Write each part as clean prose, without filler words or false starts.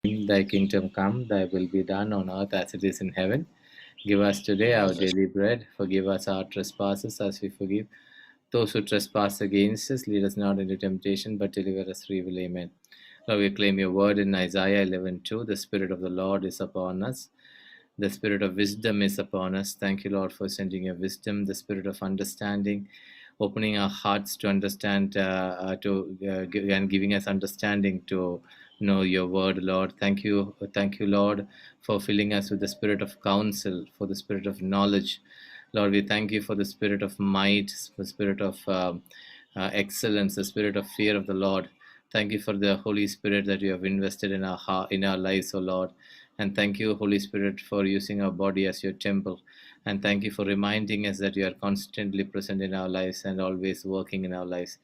Thy kingdom come, thy will be done on earth as it is in heaven. Give us today our daily bread. Forgive us our trespasses as we forgive those who trespass against us. Lead us not into temptation, but deliver us from evil. Amen. Lord, we claim your word in Isaiah 11:2. The Spirit of the Lord is upon us. The Spirit of wisdom is upon us. Thank you, Lord, for sending your wisdom, the Spirit of understanding, opening our hearts to understand, and giving us understanding to know your word, Lord. Thank you, Lord, for filling us with the Spirit of counsel, for the Spirit of knowledge. Lord, we thank you for the Spirit of might, the Spirit of excellence, the Spirit of fear of the Lord. Thank you for the Holy Spirit that you have invested in our heart, in our lives, O Lord. And thank you, Holy Spirit, for using our body as your temple. And thank you for reminding us that you are constantly present in our lives and always working in our lives.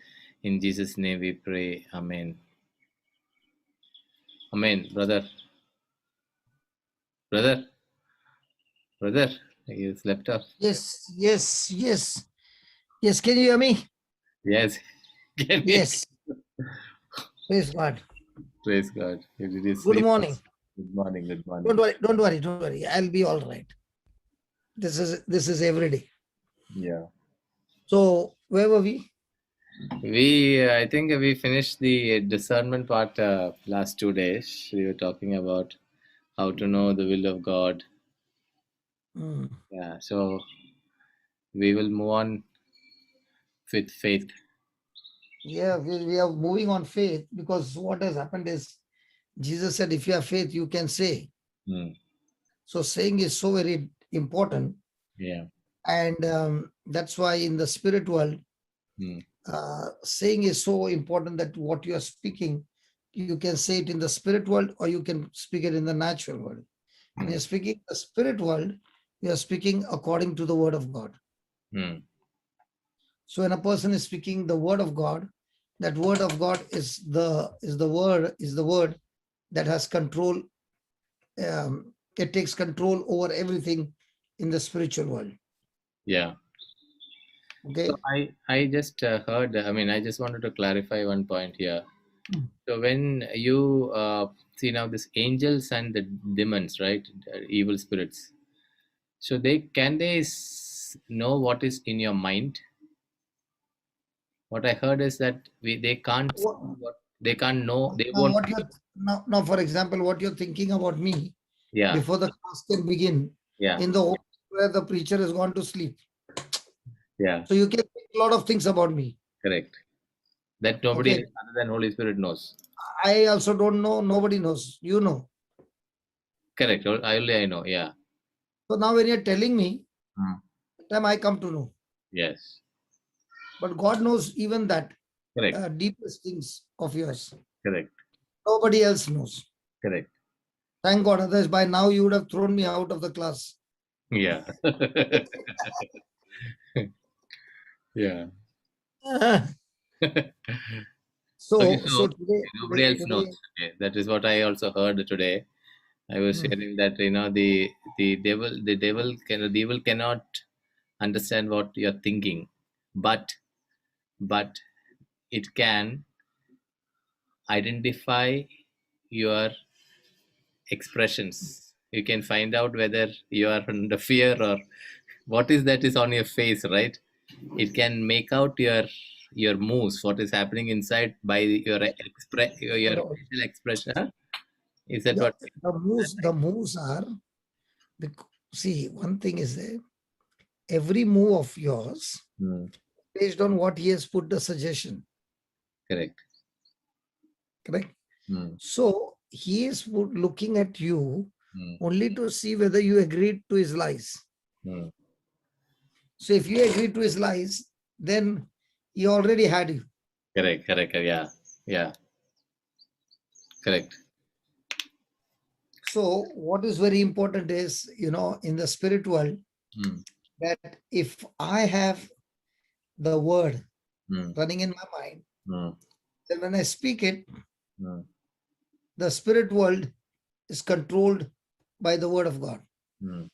In Jesus' name we pray. Amen. Amen. Brother, brother, brother, you slept off. Yes, yes, yes. Yes, can you hear me? Yes. Can you? Yes. Praise God. Praise God. Did you Good sleep? morning. Good morning. Good morning. Don't worry, don't worry, don't worry. I'll be all right. This is every day. Yeah. So where were we? I think we finished the discernment part last 2 days. We were talking about how to know the will of God. Hmm. Yeah. So we will move on with faith. Yeah, we are moving on faith because what has happened is Jesus said, if you have faith, you can say. Hmm. So saying is so very important. Yeah. And that's why in the spirit world, Hmm. saying is so important that what you are speaking, you can say it in the spirit world or you can speak it in the natural world. When you're speaking the spirit world, you are speaking according to the word of God. Hmm. So when a person is speaking the word of God, that word of God is the word that has control. It takes control over everything in the spiritual world. Yeah. Okay. So I just heard. I mean, I just wanted to clarify one point here. So when you see now this angels and the demons, right, evil spirits. So they know what is in your mind. What I heard is that they can't see What, what they can't know. They now, won't. what you're now, for example, what you're thinking about me Yeah. before the class can begin, Yeah. in the home where the preacher has gone to sleep. Yeah. So you can think a lot of things about me. Correct. That nobody Okay. other than Holy Spirit knows. I also don't know. Nobody knows. You know. Correct. I know. Yeah. So now when you're telling me, Hmm. that time I come to know. Yes. But God knows even that Correct. deepest things of yours. Correct. Nobody else knows. Correct. Thank God. Otherwise, by now you would have thrown me out of the class. Yeah. Yeah. Okay. So So nobody else knows. today, Okay. That is what I also heard today. I was hmm, sharing that the devil cannot understand what you're thinking, but it can identify your expressions. You can find out whether you are under fear or what is that is on your face, right? It can make out your moves, what is happening inside by your no, facial expression. Huh? Is that yeah, what? the moves are. See, one thing is that every move of yours Hmm, based on what he has put the suggestion. correct. Correct. Hmm, So he is looking at you hmm, only to see whether you agreed to his lies. hmm. So if you agreed to his lies, then he already had you. Correct, correct. Yeah, yeah, correct. So what is very important is, in the spirit world, Hmm, that if I have the word hmm, running in my mind, hmm, then when I speak it, hmm, the spirit world is controlled by the word of God. hmm,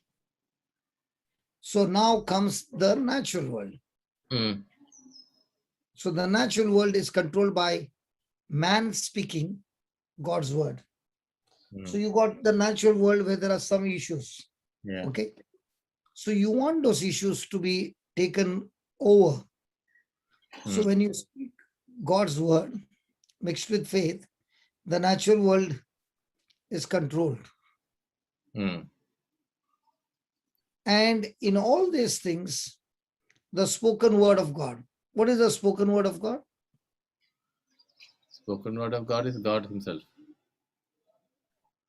So now comes the natural world. hmm, So the natural world is controlled by man speaking God's word. So you got the natural world where there are some issues. Yeah. Okay. So you want those issues to be taken over. So when you speak God's word mixed with faith, the natural world is controlled. And in all these things, the spoken word of God. What is the spoken word of God? Spoken word of God is God Himself.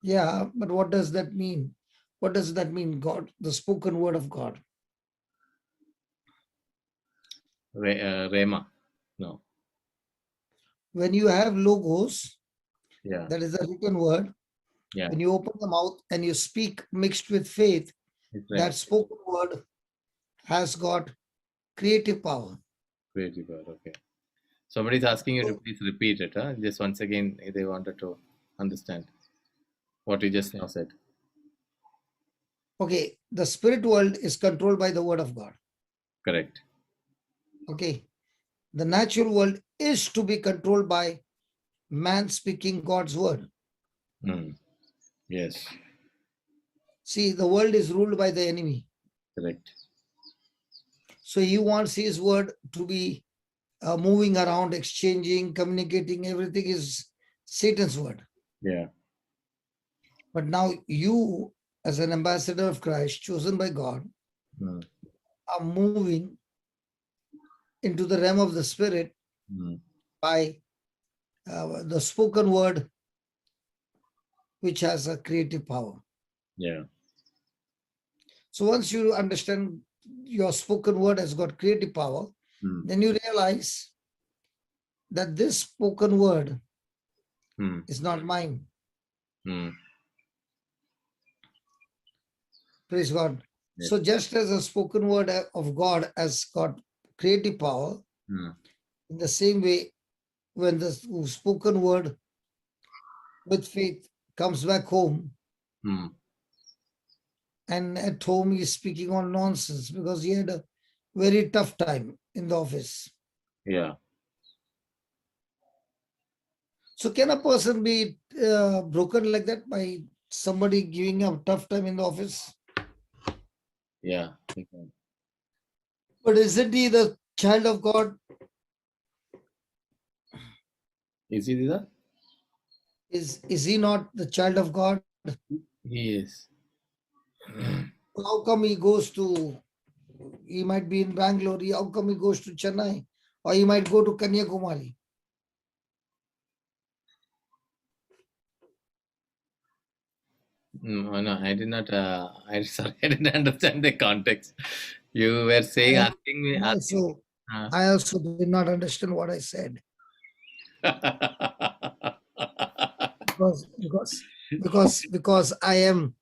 Yeah, but what does that mean? What does that mean, God? The spoken word of God. Rema. No. When you have logos, Yeah. that is the written word, Yeah. when you open the mouth and you speak mixed with faith, It's that Rema. spoken word has got creative power. Creative word. Okay. Somebody's asking you to So, please repeat it. Huh? Just once again, they wanted to understand what you just now said. okay, the spirit world is controlled by the word of God. Correct. Okay, the natural world is to be controlled by man speaking God's word. Yes. See, the world is ruled by the enemy. Correct. So he wants his word to be moving around, exchanging, communicating, everything is Satan's word. Yeah. But now you, as an ambassador of Christ, chosen by God, are moving into the realm of the spirit by the spoken word, which has a creative power. Yeah. So once you understand your spoken word has got creative power, then you realize that this spoken word is not mine. Praise God. Yes. So just as a spoken word of God has got creative power, in the same way, when the spoken word with faith comes back home, and at home he's speaking all nonsense because he had a very tough time in the office. Yeah. So can a person be broken like that by somebody giving a tough time in the office? Yeah. But isn't he the child of God? Is he the? Is he not the child of God? He is. How come he goes to, he might be in Bangalore, how come he goes to Chennai? Or he might go to Kanyakumari? No, no, I did not. I sorry, I didn't understand the context. You were saying, I asking me, asking. also, I also did not understand what I said. Because I am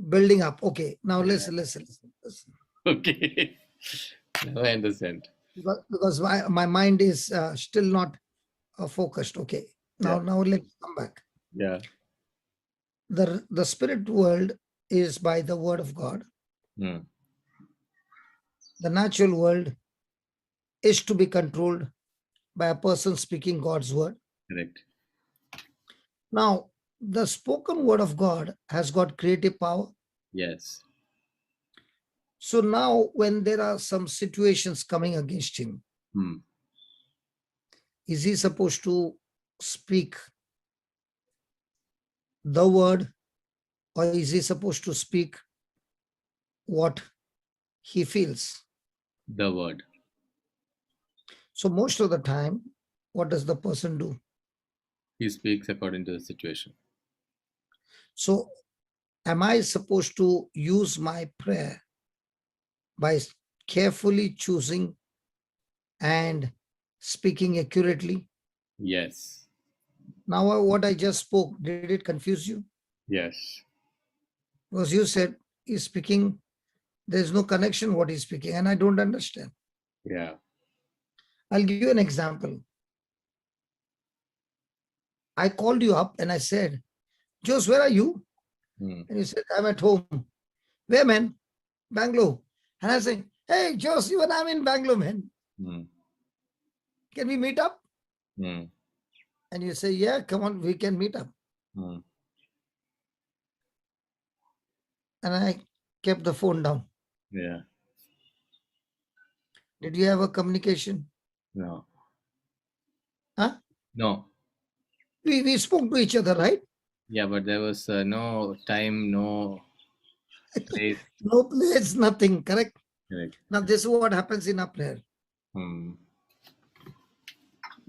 building up. Okay, now listen. Okay. Now I understand. Because my mind is still not focused. Okay, Yeah. now let's come back. Yeah. The spirit world is by the word of God. The natural world is to be controlled by a person speaking God's word. Correct. Now, the spoken word of God has got creative power. Yes. So now, when there are some situations coming against him, is he supposed to speak the word, or is he supposed to speak what he feels? The word. So most of the time, what does the person do? He speaks according to the situation. So am I supposed to use my prayer by carefully choosing and speaking accurately? Yes. Now, what I just spoke, did it confuse you? Yes. Because you said he's speaking, there's no connection what he's speaking, and I don't understand. Yeah. I'll give you an example. I called you up and I said, Jose, where are you? And you said, I'm at home. Where, man? Bangalore. And I say, hey, Jose, even I'm in Bangalore, man. Can we meet up? And you say, yeah, come on, we can meet up. and I kept the phone down. Yeah. Did you have a communication? No. Huh? No. We spoke to each other, right? Yeah, but there was no time, no place. No place, nothing, correct? Correct. Now, this is what happens in our prayer. Hmm.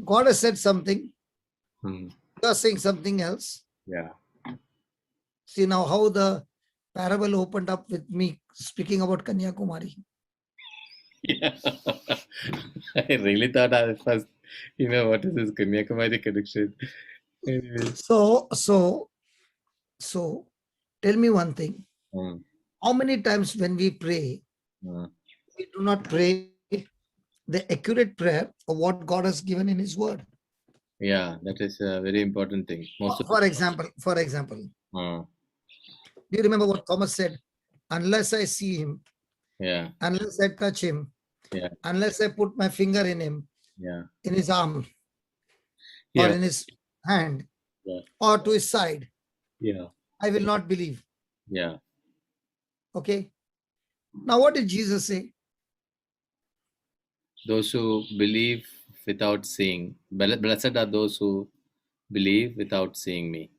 God has said something, Hmm. you are saying something else. Yeah. See now how the parable opened up with me speaking about Kanyakumari. Yeah. I really thought I first, what is this Kanyakumari connection? Anyway. So tell me one thing. Hmm. How many times when we pray, Hmm. we do not pray the accurate prayer of what God has given in His Word? Yeah, that is a very important thing. Most of the For example, Hmm. do you remember what Thomas said? Unless I see Him, Yeah. unless I touch Him, Yeah. unless I put my finger in Him, Yeah. in His arm, or Yeah. in His hand, Yeah. or to His side, Yeah. I will not believe. Yeah. Okay. Now, what did Jesus say? Those who believe without seeing. Blessed are those who believe without seeing me.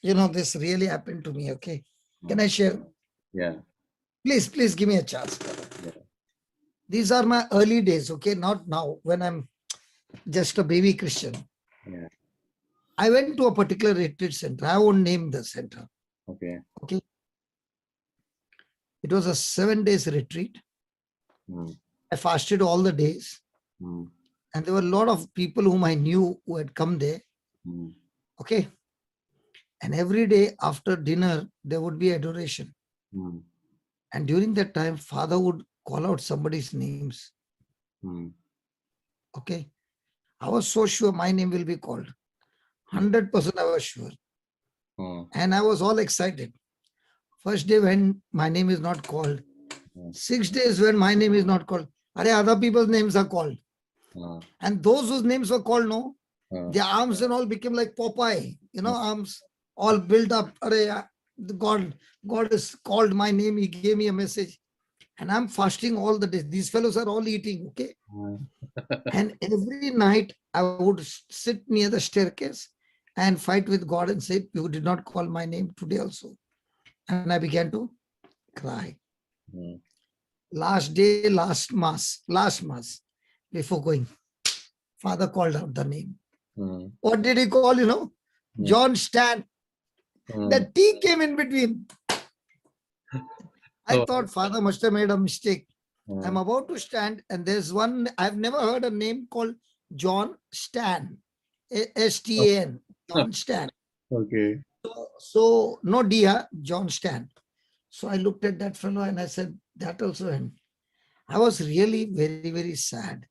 This really happened to me. Okay. Can Hmm. I share? Yeah. Please give me a chance. Yeah. These are my early days. Okay. Not now when I'm just a baby Christian. Yeah. I went to a particular retreat center. I won't name the center. Okay. Okay. It was a 7 days retreat. Hmm. I fasted all the days. Hmm. And there were a lot of people whom I knew who had come there. Hmm. Okay. And every day after dinner, there would be adoration. Hmm. And during that time, Father would call out somebody's names. Hmm. Okay. I was so sure my name will be called. Hmm. 100% I was sure. Hmm. And I was all excited. First day when my name is not called. Hmm. 6 days when my name is not called. Other people's names are called. Hmm. And those whose names were called, no, Hmm. their arms and all became like Popeye. Hmm. Arms all built up. God has called my name. He gave me a message. And I'm fasting all the days. These fellows are all eating. Okay. Hmm. And every night I would sit near the staircase and fight with God and say, you did not call my name today also. And I began to cry. Hmm. Last day, last mass, before going, Father called out the name. Hmm. What did he call, Hmm. John Stan. Hmm. The T came in between. I Oh. thought Father must have made a mistake. Hmm. I'm about to stand, and there's one, I've never heard a name called John Stan. Stan, John Stan. Okay. So no Dia, John Stan. So I looked at that fellow and I said, that also. And I was really very, very sad.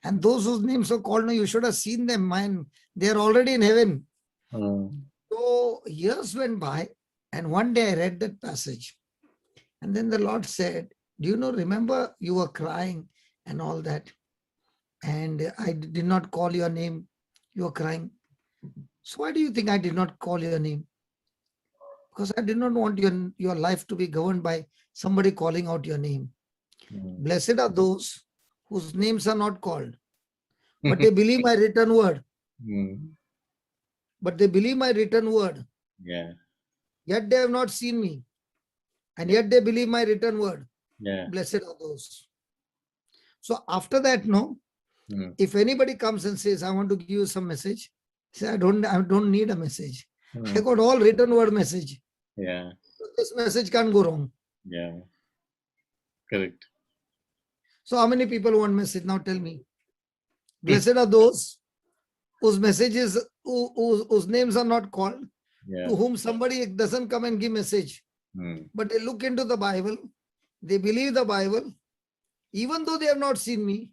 And those whose names were called, no, you should have seen them, man. They're already in heaven. Hmm. So years went by, and one day I read that passage. And then the Lord said, do you know, remember you were crying and all that? And I did not call your name. You were crying. So why do you think I did not call your name? Because I did not want your life to be governed by somebody calling out your name. Hmm. Blessed are those whose names are not called, but they believe my written word. Hmm. But they believe my written word. Yeah. Yet they have not seen me. And yet they believe my written word. Yeah. Blessed are those. So after that, no, Hmm. if anybody comes and says, I want to give you some message, say, I don't need a message. Hmm. I got all written word message. Yeah. This message can't go wrong. Yeah. Correct. So how many people want message? Now tell me. Hmm. Blessed are those whose messages, whose names are not called, Yeah. to whom somebody doesn't come and give message. Hmm. But they look into the Bible, they believe the Bible, even though they have not seen me.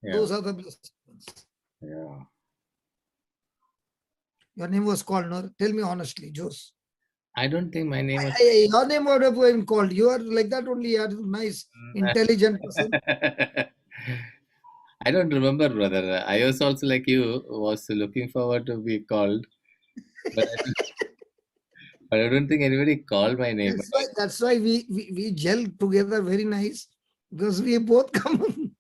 Yeah. Those are the blessed ones. Yeah. Your name was called, no? Tell me honestly, Jose. I don't think my name was. Your name would have been called. You are like that only. You are nice, intelligent person. I don't remember, brother. I was also like you, was looking forward to be called, but I don't think anybody called my name. That's why we gel together very nice, because we both come.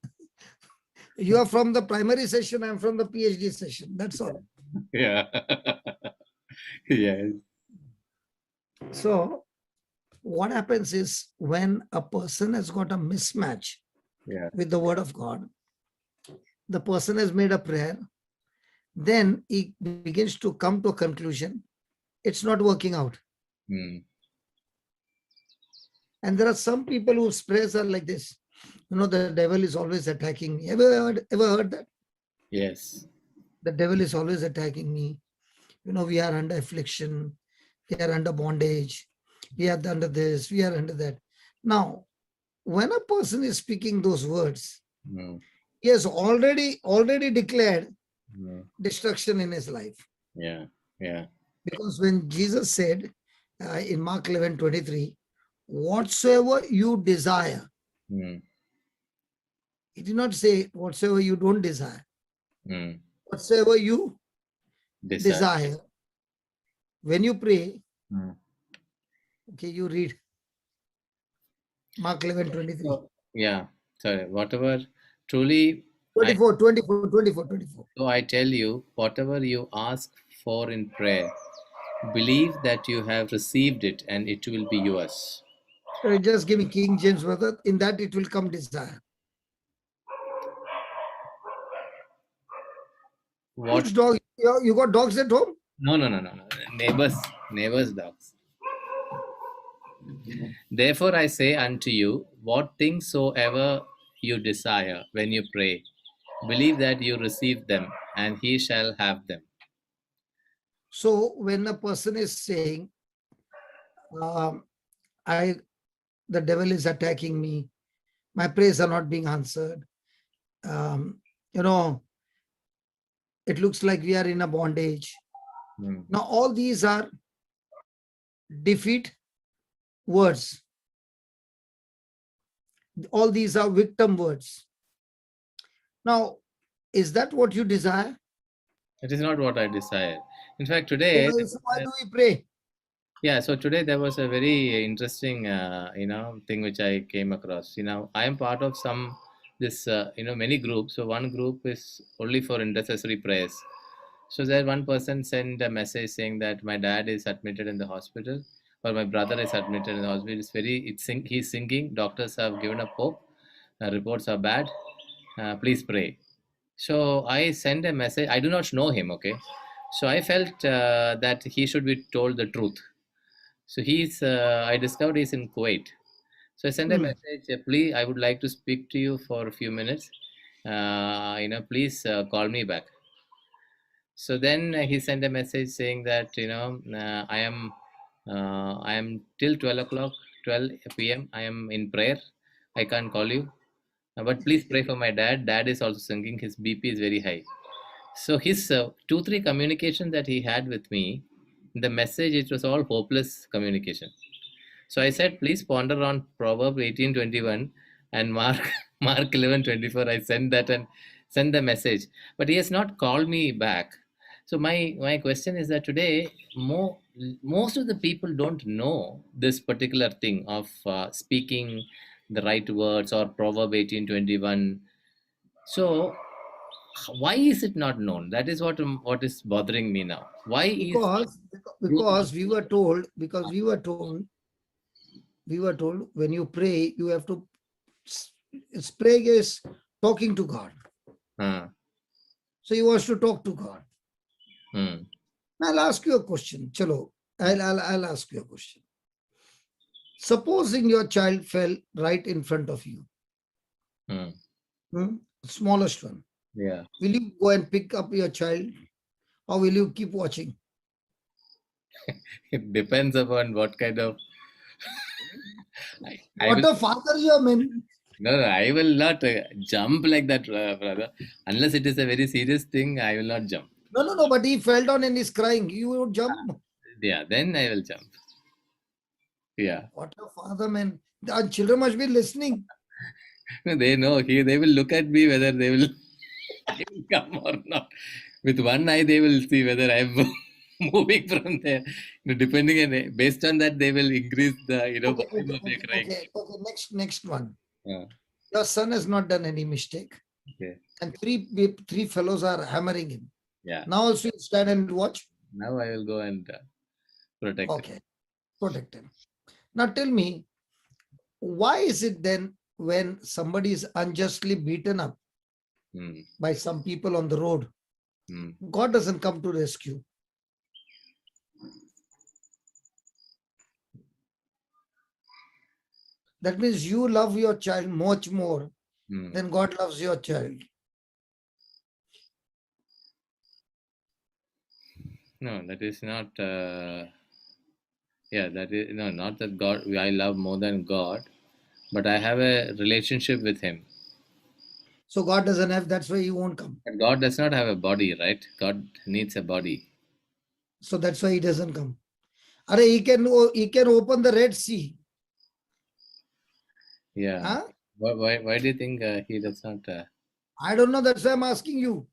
You are from the primary session, I'm from the PhD session. That's all. Yeah. Yes. So what happens is, when a person has got a mismatch Yeah. with the word of God, the person has made a prayer, then he begins to come to a conclusion, it's not working out. Mm. And there are some people whose prayers are like this. The devil is always attacking me. Ever heard that? Yes. The devil is always attacking me. We are under affliction. We are under bondage. We are under this. We are under that. Now, when a person is speaking those words, Mm. he has already declared Mm. destruction in his life. Yeah. Yeah. Because when Jesus said in Mark 11:23, whatsoever you desire, Mm. he did not say whatsoever you don't desire. Mm. Whatsoever you Decide. desire, when you pray, Mm. okay, you read Mark 11:23. So, yeah. Sorry. Whatever truly I 24, 24, 24, 24. so I tell you, whatever you ask for in prayer, believe that you have received it and it will be yours. Just give me King James Version. In that it will come desire. What? Which dog? You got dogs at home? No, no, no, no, no. Neighbors' dogs. Therefore, I say unto you, what things soever you desire when you pray, believe that you receive them, and he shall have them. So when a person is saying, um, I the devil is attacking me, my prayers are not being answered, um, you know, it looks like we are in a bondage. Hmm. Now all these are defeat words. All these are victim words. Now, is that what you desire? It is not what I desire. In fact, So today, why do we pray? yeah. So today there was a very interesting, thing which I came across. I am part of many groups. So one group is only for intercessory prayers. So there one person sent a message saying that my dad is admitted in the hospital, or my brother is admitted in the hospital. He's sinking. Doctors have given up hope. Reports are bad. Please pray. So I sent a message. I do not know him. Okay. So I felt that he should be told the truth. So I discovered he's in Kuwait. So I sent a Hmm. message, please, I would like to speak to you for a few minutes. Please call me back. So then he sent a message saying that, I am till 12 o'clock, 12 p.m. I am in prayer. I can't call you. But please pray for my dad. Dad is also sinking. His BP is very high. So his two, three communication that he had with me, the message, it was all hopeless communication. So I said, please ponder on Proverb 18:21 and Mark Mark 11:24. I sent that and sent the message, but he has not called me back. So my question is that today most of the people don't know this particular thing of speaking the right words or Proverb 18:21. So why is it not known? That is what is bothering me now. Why is Because truth not? because we were told when you pray, you have to praying is talking to God. Uh, So he wants to talk to God. hmm, I'll ask you a question. Chalo, I'll ask you a question. Supposing your child fell right in front of you, hmm, smallest one, yeah. will you go and pick up your child, or will you keep watching? It depends upon what kind of. I What will. a father you are, man. No, no, I will not jump like that, brother. Unless it is a very serious thing, I will not jump. No. But he fell down and is crying. You would jump. Yeah, then I will jump. Yeah, What a father, man. Our children must be listening. they know. They will look at me whether they will, they will come or not. With one eye, they will see whether I am moving from there. Depending on based on that, they will increase the Okay, volume okay, of their okay, crying. okay. Next one. Yeah. Your son has not done any mistake, Okay. and three fellows are hammering him. Yeah. Now also you stand and watch. Now I will go and protect. Okay, protect him. Now tell me, why is it then when somebody is unjustly beaten up Hmm. by some people on the road, Hmm. God doesn't come to rescue? That means you love your child much more Hmm. than God loves your child. No, that is not. Yeah, that is no, not that God. I love more than God, but I have a relationship with Him. So God doesn't have, that's why he won't come. But God does not have a body, right? God needs a body. So that's why he doesn't come. Are he can open the Red Sea. Yeah. Huh? Why do you think He does not? I don't know. That's why I'm asking you.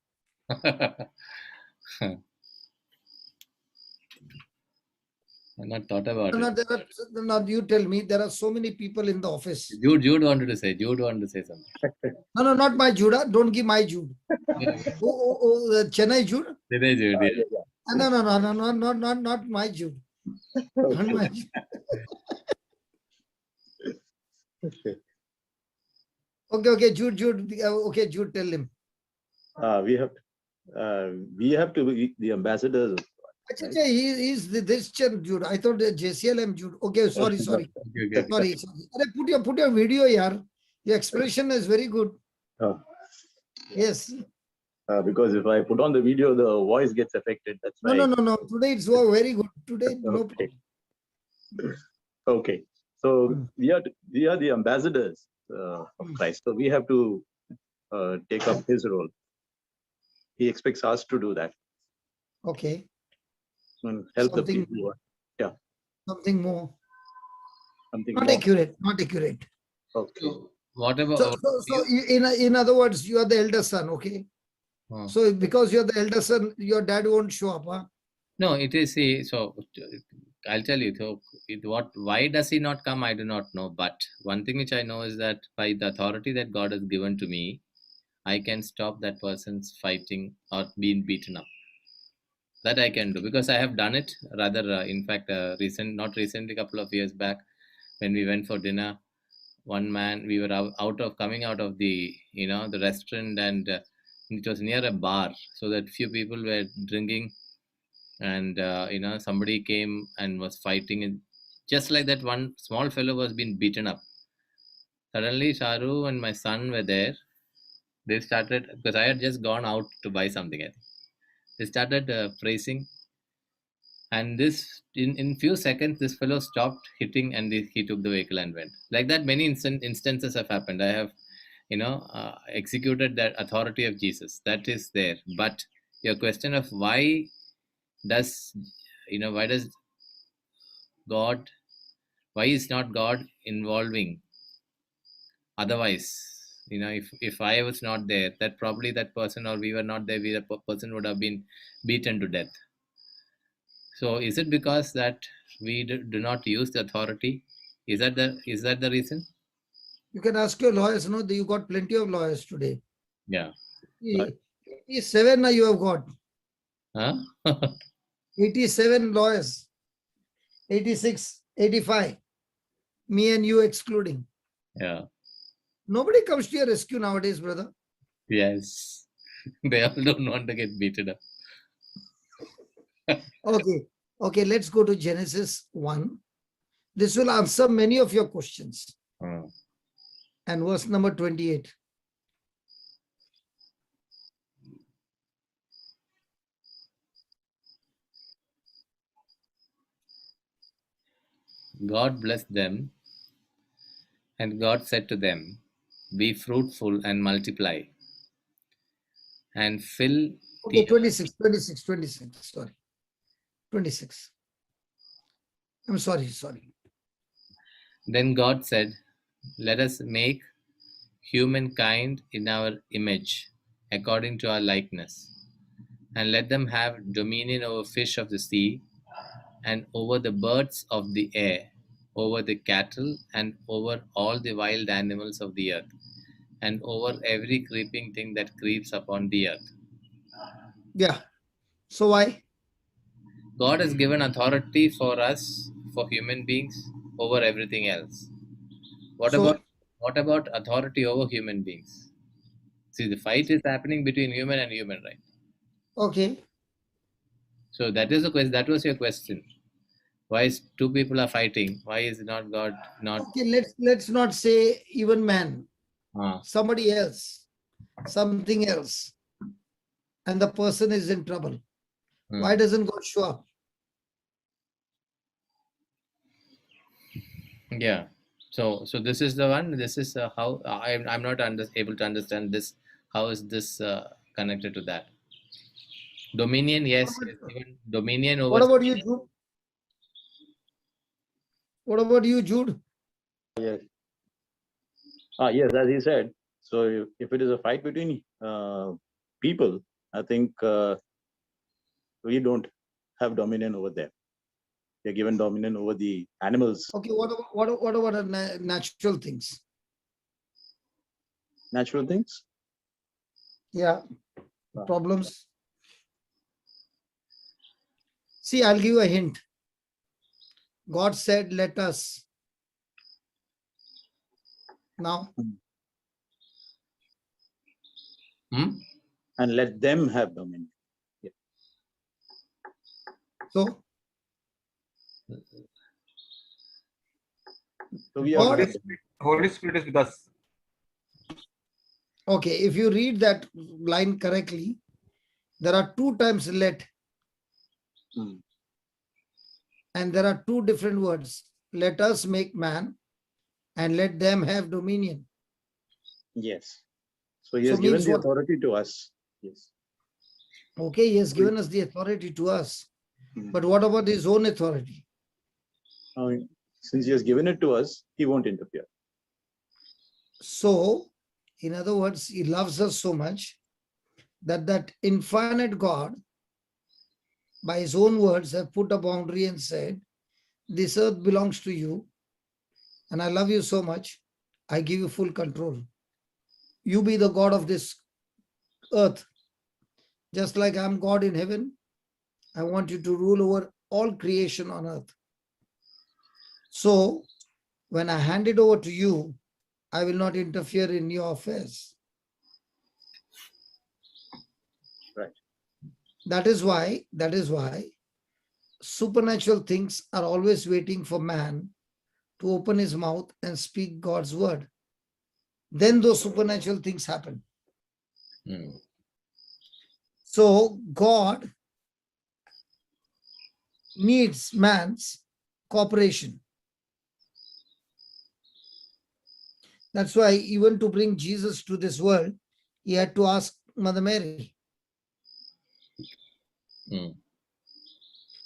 I've not thought about No, it. no, you tell me. There are so many people in the office. Jude wanted to say. Jude wanted to say something. No, not my Judah. Don't give my Jude. Chennai Jude. Did I, Jude? Yeah. Not my Jude. Not my Jude. Okay, Jude. Okay, Jude, tell him. We have to be the ambassadors. Right? He's this Jude. I thought JCILM Jude. Okay, sorry. Okay, okay. Sorry. Put your video here. Your expression is very good. Oh, Yes. because if I put on the video, the voice gets affected. That's why. No. Today it's very good. Today, no Okay. problem. Okay. So Hmm. we are the ambassadors of Christ. So we have to take up His role. He expects us to do that Okay. and help the Something, people. something more. Something Not more. accurate. Not accurate. Okay. So, what about? So in other words, you are the elder son. Okay. Oh. So because you're the elder son, your dad won't show up. Huh? No, it is. See, so I'll tell you. So, why does he not come? I do not know. But one thing which I know is that by the authority that God has given to me, I can stop that person's fighting or being beaten up. That I can do because I have done it. Rather, in fact, not recently, couple of years back, when we went for dinner, one man, we were coming out of the the restaurant, and it was near a bar, so that few people were drinking, and somebody came and was fighting, and just like that, one small fellow was being beaten up. Suddenly, Sharu and my son were there. They started, because I had just gone out to buy something. I think they started praising, and this in few seconds, this fellow stopped hitting, and he took the vehicle and went. Like that, many instances have happened. I have executed that authority of Jesus. That is there. But your question of does why does God, why is not God involving? Otherwise, if I was not there, that probably that person, or we were not there, the person would have been beaten to death. So is it because that we do not use the authority? Is that the reason? You can ask your lawyers. No, you got plenty of lawyers today. Yeah. 87 now you have got. Huh? 87 lawyers. 86, 85. Me and you excluding. Yeah. Nobody comes to your rescue nowadays, brother. Yes. They all don't want to get beaten up. Okay, let's go to Genesis 1. This will answer many of your questions. And verse number 28. God blessed them, and God said to them, "Be fruitful and multiply, and fill Okay, the earth." 26. Sorry. 26. I'm sorry. Then God said, "Let us make humankind in our image, according to our likeness. and let them have dominion over fish of the sea, and over the birds of the air, over the cattle, and over all the wild animals of the earth, and over every creeping thing that creeps upon the earth. Yeah. So why? God has given authority for us, for human beings, over everything else. What about So, what about authority over human beings? See, the fight is happening between human and human, right? okay. So that is the question. That was your question. Why is two people are fighting? Why is not God not? Okay, let's not say even man, Uh, somebody else, something else, and the person is in trouble. Why hmm. doesn't God show up? Yeah. So this is the one. This is how I'm not able to understand this. How is this connected to that? Dominion, What yes, he has about, given dominion over. what about you, Jude? What about you, Jude? Yes. Yes, as he said. So if it is a fight between people, I think we don't have dominion over them. They're given dominion over the animals, Okay, what about the natural things? natural things. Yeah, Uh, problems. See, I'll give you a hint. God said, let us. Now, Hmm? and let them have dominion. Yeah. so So we all God, have. Holy Spirit is with us. okay, if you read that line correctly, there are two times let, Hmm. and there are two different words. Let us make man, and let them have dominion. Yes. So he So has given means the what? authority to us. Yes. Okay, he has given us the authority to us. Hmm. But what about his own authority? Now, since he has given it to us, he won't interfere. So, in other words, he loves us so much that that infinite God, by his own words, have put a boundary and said, this earth belongs to you, and I love you so much, I give you full control. You be the God of this earth. Just like I'm God in heaven, I want you to rule over all creation on earth. So, when I hand it over to you, I will not interfere in your affairs. Right. That is why supernatural things are always waiting for man to open his mouth and speak God's word. Then those supernatural things happen. Hmm. So God needs man's cooperation. That's why even to bring Jesus to this world, he had to ask Mother Mary. Hmm.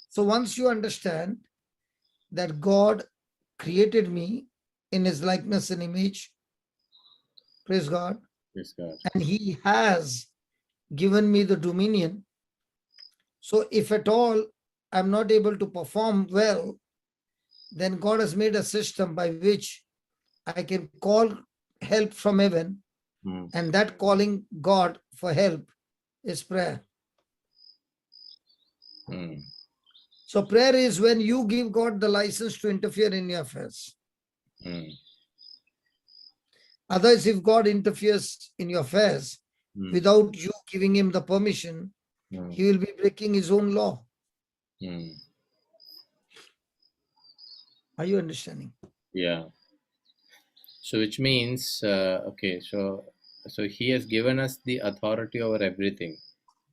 So once you understand that God created me in his likeness and image, praise God, Praise God. and he has given me the dominion. So if at all I'm not able to perform well, then God has made a system by which I can call help from heaven, Hmm. and that calling God for help is prayer. Hmm. So prayer is when you give God the license to interfere in your affairs. Hmm. Otherwise, if God interferes in your affairs Hmm. without you giving him the permission, Hmm. he will be breaking his own law. Hmm. Are you understanding? Yeah. So which means okay. So he has given us the authority over everything.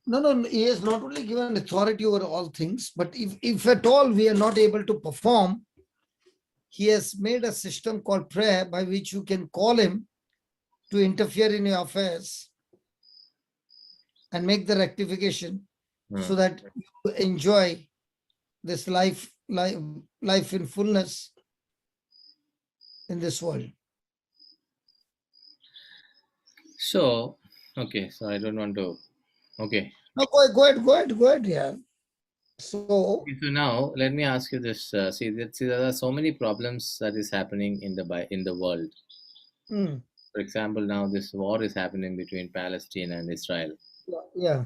No, he has not only given authority over all things, but if at all we are not able to perform, he has made a system called prayer by which you can call him to interfere in your affairs and make the rectification so Hmm. that you enjoy this life in fullness in this world. So okay. So I don't want to. Okay. No, go ahead, yeah. So, Okay, so now let me ask you this. See, there are so many problems that is happening in in the world. mm, For example, now this war is happening between Palestine and Israel. yeah,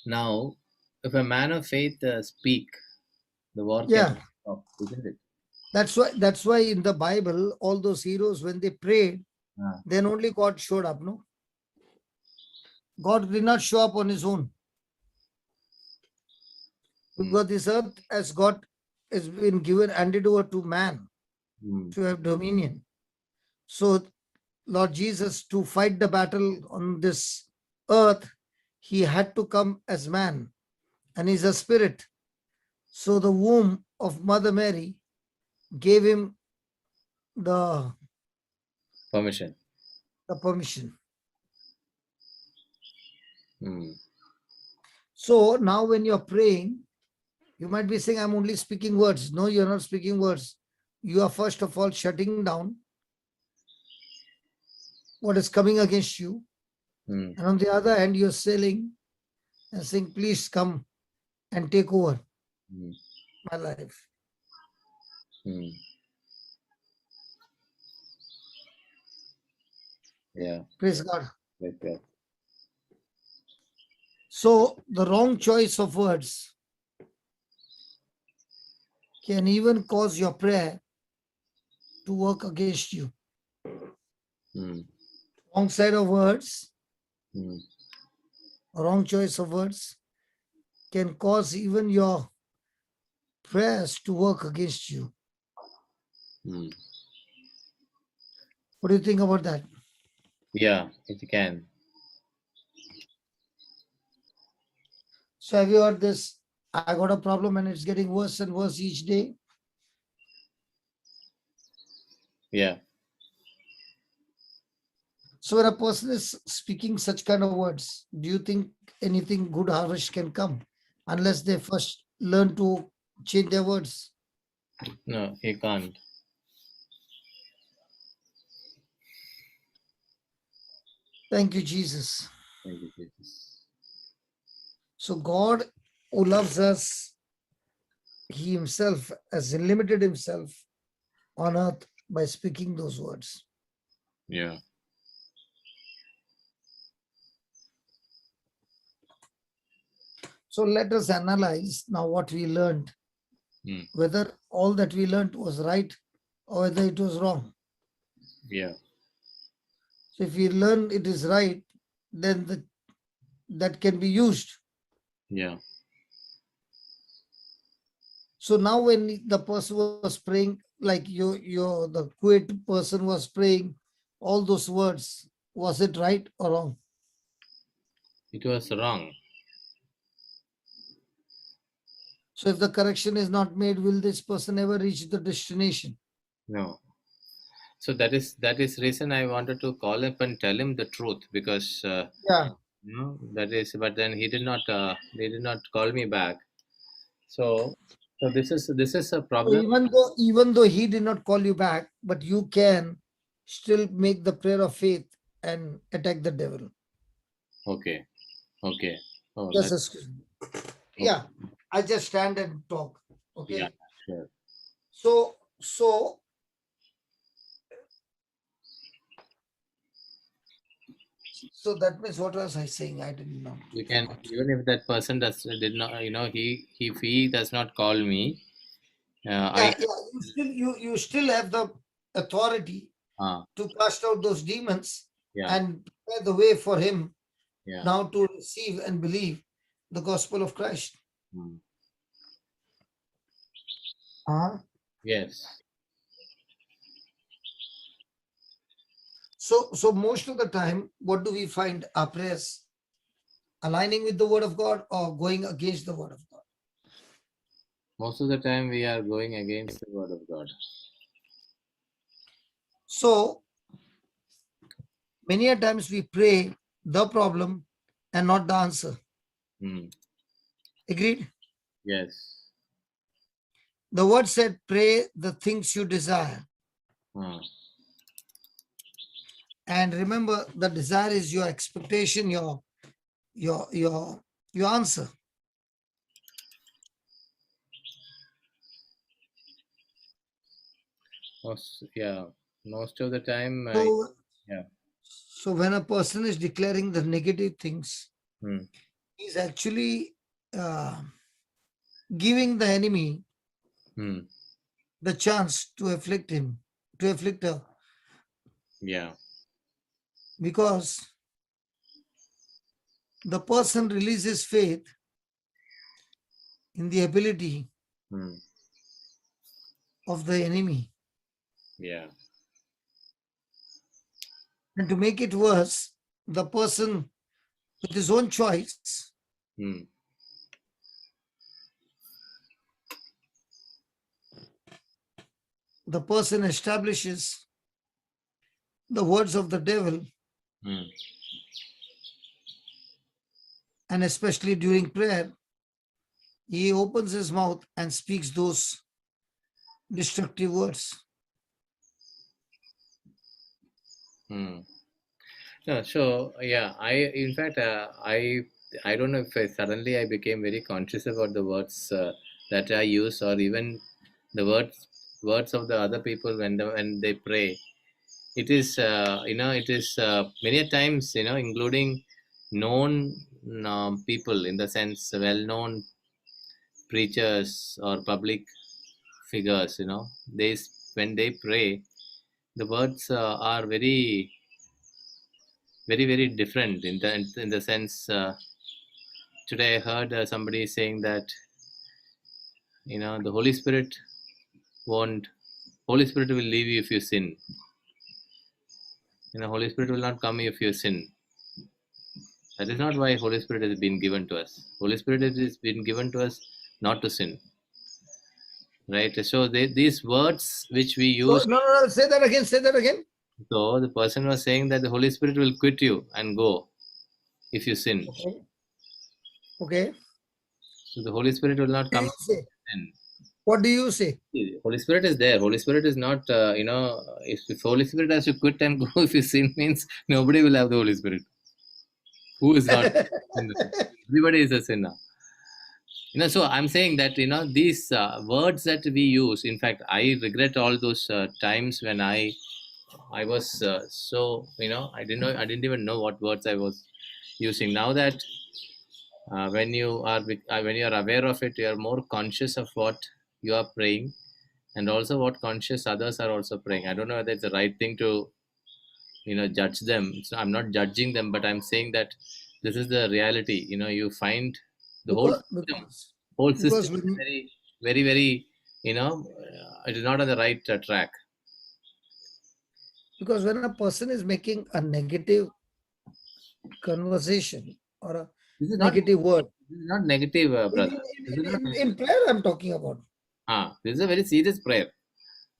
Now, if a man of faith speak, the war can yeah. stop, isn't it? That's why in the Bible, all those heroes, when they prayed, Ah, then only God showed up. No, God did not show up on his own, mm, because this earth as God has been given, handed over to man mm, to have dominion. So Lord Jesus, to fight the battle on this earth, he had to come as man, and he's a spirit. So the womb of Mother Mary gave him the, permission. the permission. Mm, So now when you're praying, you might be saying, I'm only speaking words. No, you're not speaking words. You are first of all shutting down what is coming against you. mm, And on the other hand, you're selling and saying, please come and take over mm, my life. mm. Yeah, Praise God. like that. So the wrong choice of words can even cause your prayer to work against you. Mm, Wrong side of words, mm, wrong choice of words can cause even your prayers to work against you. mm. What do you think about that? Yeah, it can. So have you heard this? I got a problem and it's getting worse and worse each day. Yeah. So when a person is speaking such kind of words, do you think anything good harvest can come unless they first learn to change their words? No, he can't. Thank you, Jesus. Thank you, Jesus. So God who loves us, he himself has limited himself on earth by speaking those words. Yeah. So let us analyze now what we learned, Mm, whether all that we learned was right or whether it was wrong. yeah. So if we learn it is right, then that can be used. Yeah. So now when the person was praying, like the Kuwait person was praying all those words, was it right or wrong? It was wrong. So if the correction is not made, will this person ever reach the destination? No. So that is reason I wanted to call him and tell him the truth because Yeah. that is. But then he did not. They did not call me back. So this is a So problem. even though he did not call you back, but you can still make the prayer of faith and attack the devil. Okay. Okay. Oh, Just that. excuse me. Okay. Yeah, I just stand and talk. Yeah. Okay. Sure. So that means what was I saying? I didn't know. You can even if that person did not. If he does not call me. I. Yeah, yeah. You still have the authority Ah. to cast out those demons Yeah. and prepare the way for him Yeah. now to receive and believe the gospel of Christ. Mm. Uh-huh. Yes. So most of the time, what do we find our prayers aligning with the word of God or going against the word of God? Most of the time we are going against the word of God. So many a times we pray the problem and not the answer. Mm. Agreed? Yes. The word said, pray the things you desire. Ah. And remember, the desire is your expectation, your answer. Most of the time, So, yeah. so when a person is declaring the negative things, Hmm. he's actually uh, giving the enemy Hmm. the chance to afflict him, to afflict her, Yeah. because the person releases faith in the ability Hmm. of the enemy. Yeah. And to make it worse, the person with his own choice, Hmm. the person establishes the words of the devil, Hmm. and especially during prayer, he opens his mouth and speaks those destructive words. Hmm. No, so yeah, in fact, I don't know if suddenly I became very conscious about the words that I use, or even the words of the other people when they pray. It is it is many a times, including known people, in the sense well-known preachers or public figures. When they pray, the words are very different in the sense. Today I heard somebody saying that the won't Holy Spirit will leave you if you sin. Holy Spirit will not come if you sin. That is not why Holy Spirit has been given to us. Holy Spirit has been given to us not to sin, right? So these words which we So, use. no, say that again, say that again. So the person was saying that the Holy Spirit will quit you and go if you sin. Okay. Okay. So the Holy Spirit will not What do come you say? if you sin. What do you say? Holy Spirit is there. Holy Spirit is not, if Holy Spirit has to quit and go if you sin, means nobody will have the Holy Spirit. Who is not a sinner? Everybody is a sinner. So I'm saying that, these words that we use, in fact, I regret all those times when I was so, I didn't even know what words I was using. Now that when you are aware of it, you are more conscious of what you are praying, and also what conscious others are also praying. I don't know whether it's the right thing to judge them. So I'm not judging them, but I'm saying that this is the reality. You find the whole because system because whole system because is when very it is not on the right track. because when a person is making a negative conversation or a This is not negative word this is not negative, in brother. This is not in prayer, I'm talking about. this is a very serious prayer,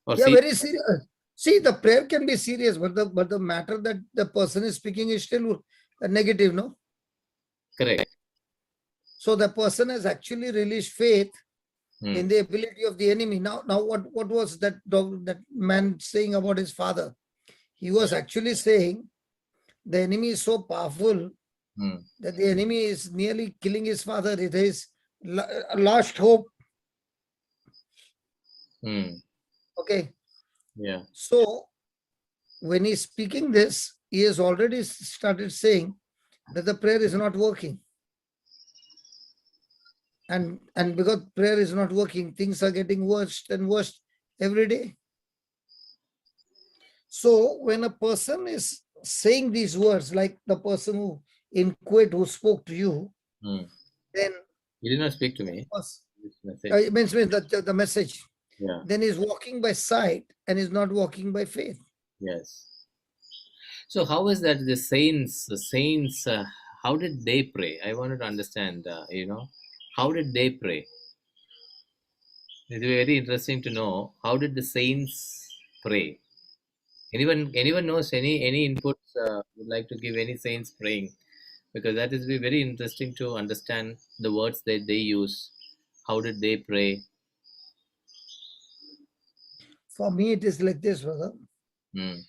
or Yeah, serious. very serious. See, the prayer can be serious, but the matter that the person is speaking is still negative, no? Correct. So the person has actually released faith Hmm. in the ability of the enemy. Now, what was that man saying about his father? He was actually saying the enemy is so powerful Hmm. that the enemy is nearly killing his father. It is last hope. Hmm. Okay, Yeah. so when he's speaking this, he has already started saying that the prayer is not working, and because prayer is not working, things are getting worse and worse every day. So when a person is saying these words, like the person who in Kuwait who spoke to you, Hmm. then He did not speak to me. was, This message. it means that the message, Yeah. then is walking by sight and is not walking by faith. Yes. So how is that the saints, how did they pray? I wanted to understand, how did they pray? It's very interesting to know how did the saints pray. Anyone knows any inputs would like to give any saints praying, because that is be very interesting to understand the words that they use. How did they pray? For me, it is like this, brother. Hmm.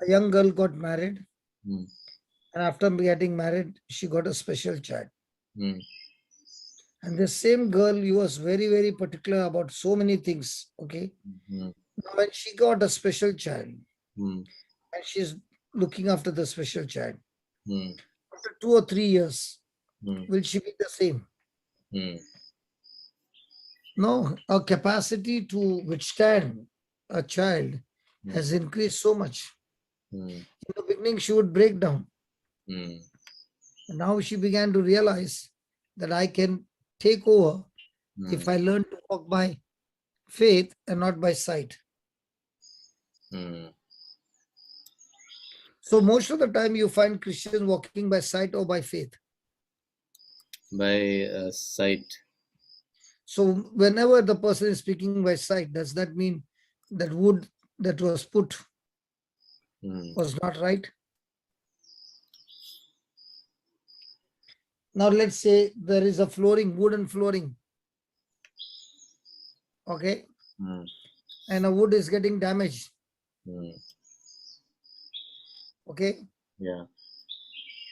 A young girl got married. Hmm. And after getting married, she got a special child. Mm. And the same girl, he was very, very particular about so many things. Okay. Mm. Now, when she got a special child Mm. and she's looking after the special child, Mm. after 2 or 3 years, Mm. will she be the same? Mm. No, her capacity to withstand a child Mm. has increased so much. Mm. In the beginning, she would break down. Mm. And now she began to realize that I can take over if Mm. I learn to walk by faith and not by sight. Mm. So most of the time you find Christians walking by sight or by faith. By sight. So whenever the person is speaking by sight, does that mean that wood that was put Mm. was not right? Now let's say there is a flooring, wooden flooring, okay, Mm. and a wood is getting damaged, Mm. okay. Yeah.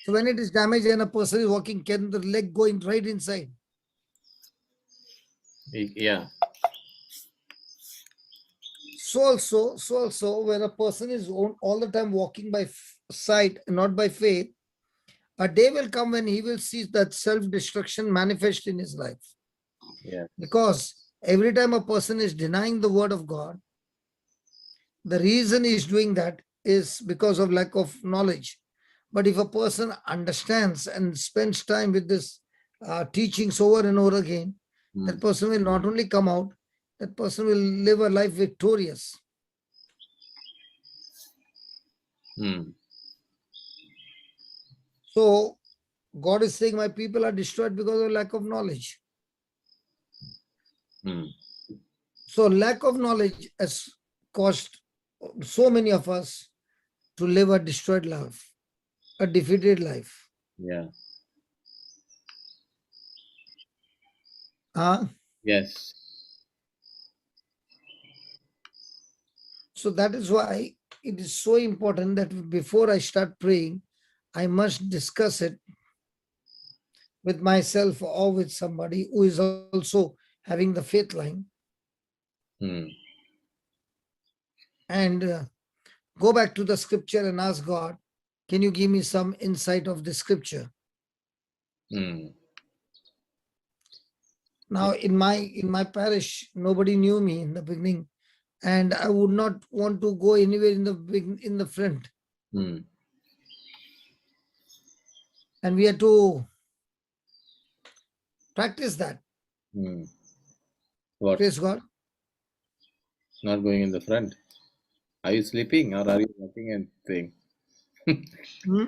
So when it is damaged and a person is walking, can the leg go in right inside? Yeah. So also when a person is all the time walking by sight and not by faith, a day will come when he will see that self-destruction manifest in his life. Yeah. Because every time a person is denying the word of God, the reason he's doing that is because of lack of knowledge. But if a person understands and spends time with this teachings over and over again, that Mm. person will not only come out, that person will live a life victorious. Mm. So God is saying, my people are destroyed because of lack of knowledge. Mm. So lack of knowledge has caused so many of us to live a destroyed life, a defeated life. Yeah. Yes. So that is why it is so important that before I start praying, I must discuss it with myself or with somebody who is also having the faith line, Mm. and go back to the scripture and ask God, can you give me some insight of the scripture? Mm. Now in my parish, nobody knew me in the beginning, and I would not want to go anywhere in the front. Mm. And we had to practice that. Mm. What? Praise God. Not going in the front? Are you sleeping or are you walking and saying? Hmm?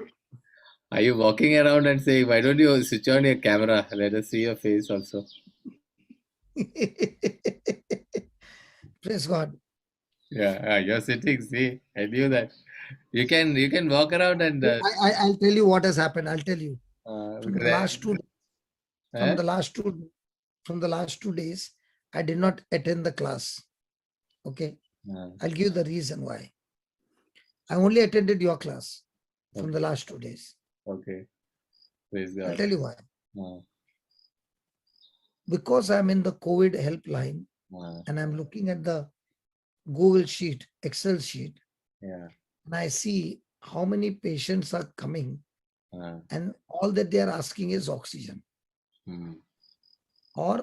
Are you walking around and saying, why don't you switch on your camera? Let us see your face also. Praise God. Yeah, you're sitting. See, I knew that. You can walk around and I'll tell you what has happened. I'll tell you. From because the last two from eh? the last two from the last 2 days, I did not attend the class. Okay. Uh, I'll give you the reason why. I only attended your class from okay, the last 2 days. okay. Praise I'll God. tell you why. Uh, Because I'm in the COVID helpline uh, and I'm looking at the Google sheet, Excel sheet, yeah. and I see how many patients are coming, Uh, and all that they are asking is oxygen mm, or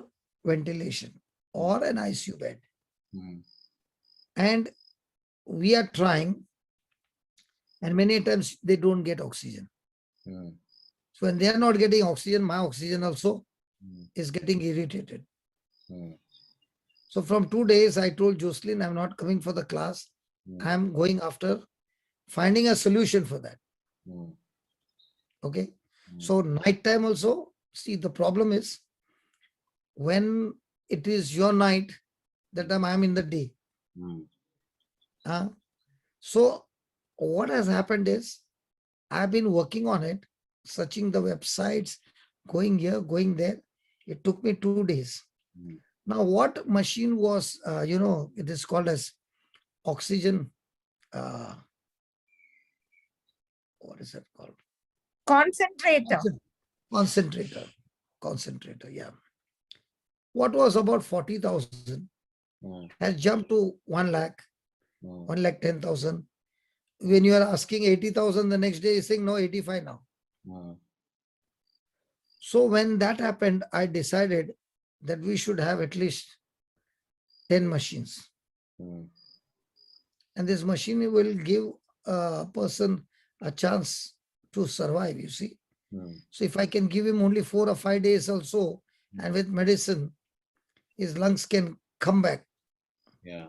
ventilation or an ICU bed. mm, And we are trying, and many times they don't get oxygen. mm, So when they are not getting oxygen, my oxygen also mm, is getting irritated. mm, So from 2 days, I told Jocelyn, I'm not coming for the class. mm, I'm going after finding a solution for that. mm, Okay. mm, So nighttime also, see, the problem is when it is your night, that time I'm in the day. mm, So what has happened is I've been working on it, searching the websites, going here, going there. It took me 2 days. mm. Now, what machine was, it is called as oxygen. Uh, what is it called? Concentrator. Concentrator, yeah. What was about 40,000 has jumped to 1 lakh, 1 lakh 10,000. When you are asking 80,000, the next day you're saying no, 85 now. So when that happened, I decided that we should have at least 10 machines. And this machine will give a person a chance to survive, you see. So if I can give him only 4 or 5 days also, and with medicine, his lungs can come back. Yeah.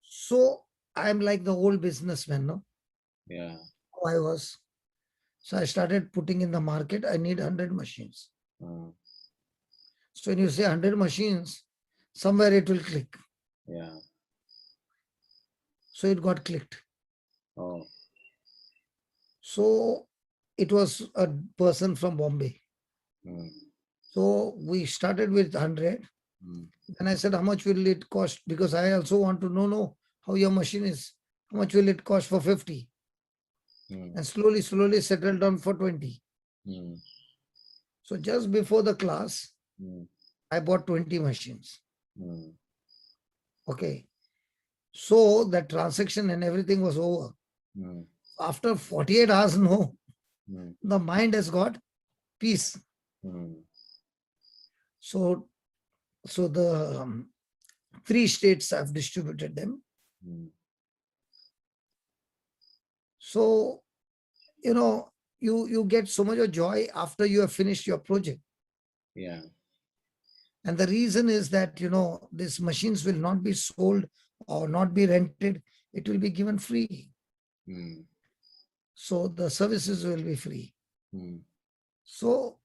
So I'm like the old businessman, no? Yeah. How I was. So I started putting in the market, I need 100 machines. So when you say 100 machines, somewhere it will click. Yeah. So it got clicked. Oh. So it was a person from Bombay. So we started with 100. And I said, how much will it cost? Because I also want to know how your machine is. How much will it cost for 50? And slowly settled down for 20. So just before the class, I bought 20 machines. Okay. So the transaction and everything was over. After 48 hours, no, the mind has got peace. So the 3 states I've distributed them. So, you know, you get so much of joy after you have finished your project. Yeah. And the reason is that, you know, these machines will not be sold or not be rented. It will be given free. So the services will be free. So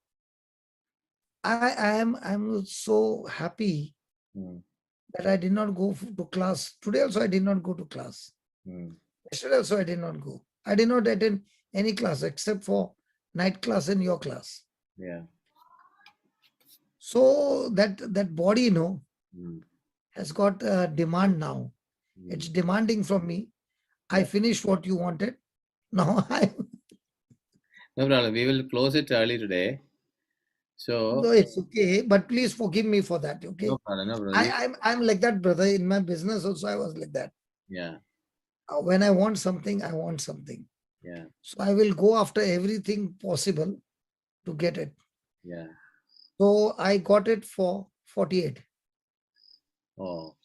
I'm so happy that I did not go to class. Today also I did not go to class. Yesterday also I did not go. I did not attend any class except for night class and your class. Yeah. So that body, you know, has got a demand now. It's demanding from me. I finished what you wanted. Now No problem. We will close it early today. So no, it's okay. But please forgive me for that. Okay. no problem. No problem. I'm like that, brother. In my business also, I was like that. Yeah. When I want something, I want something. Yeah. So I will go after everything possible to get it. Yeah. So I got it for 48. Oh.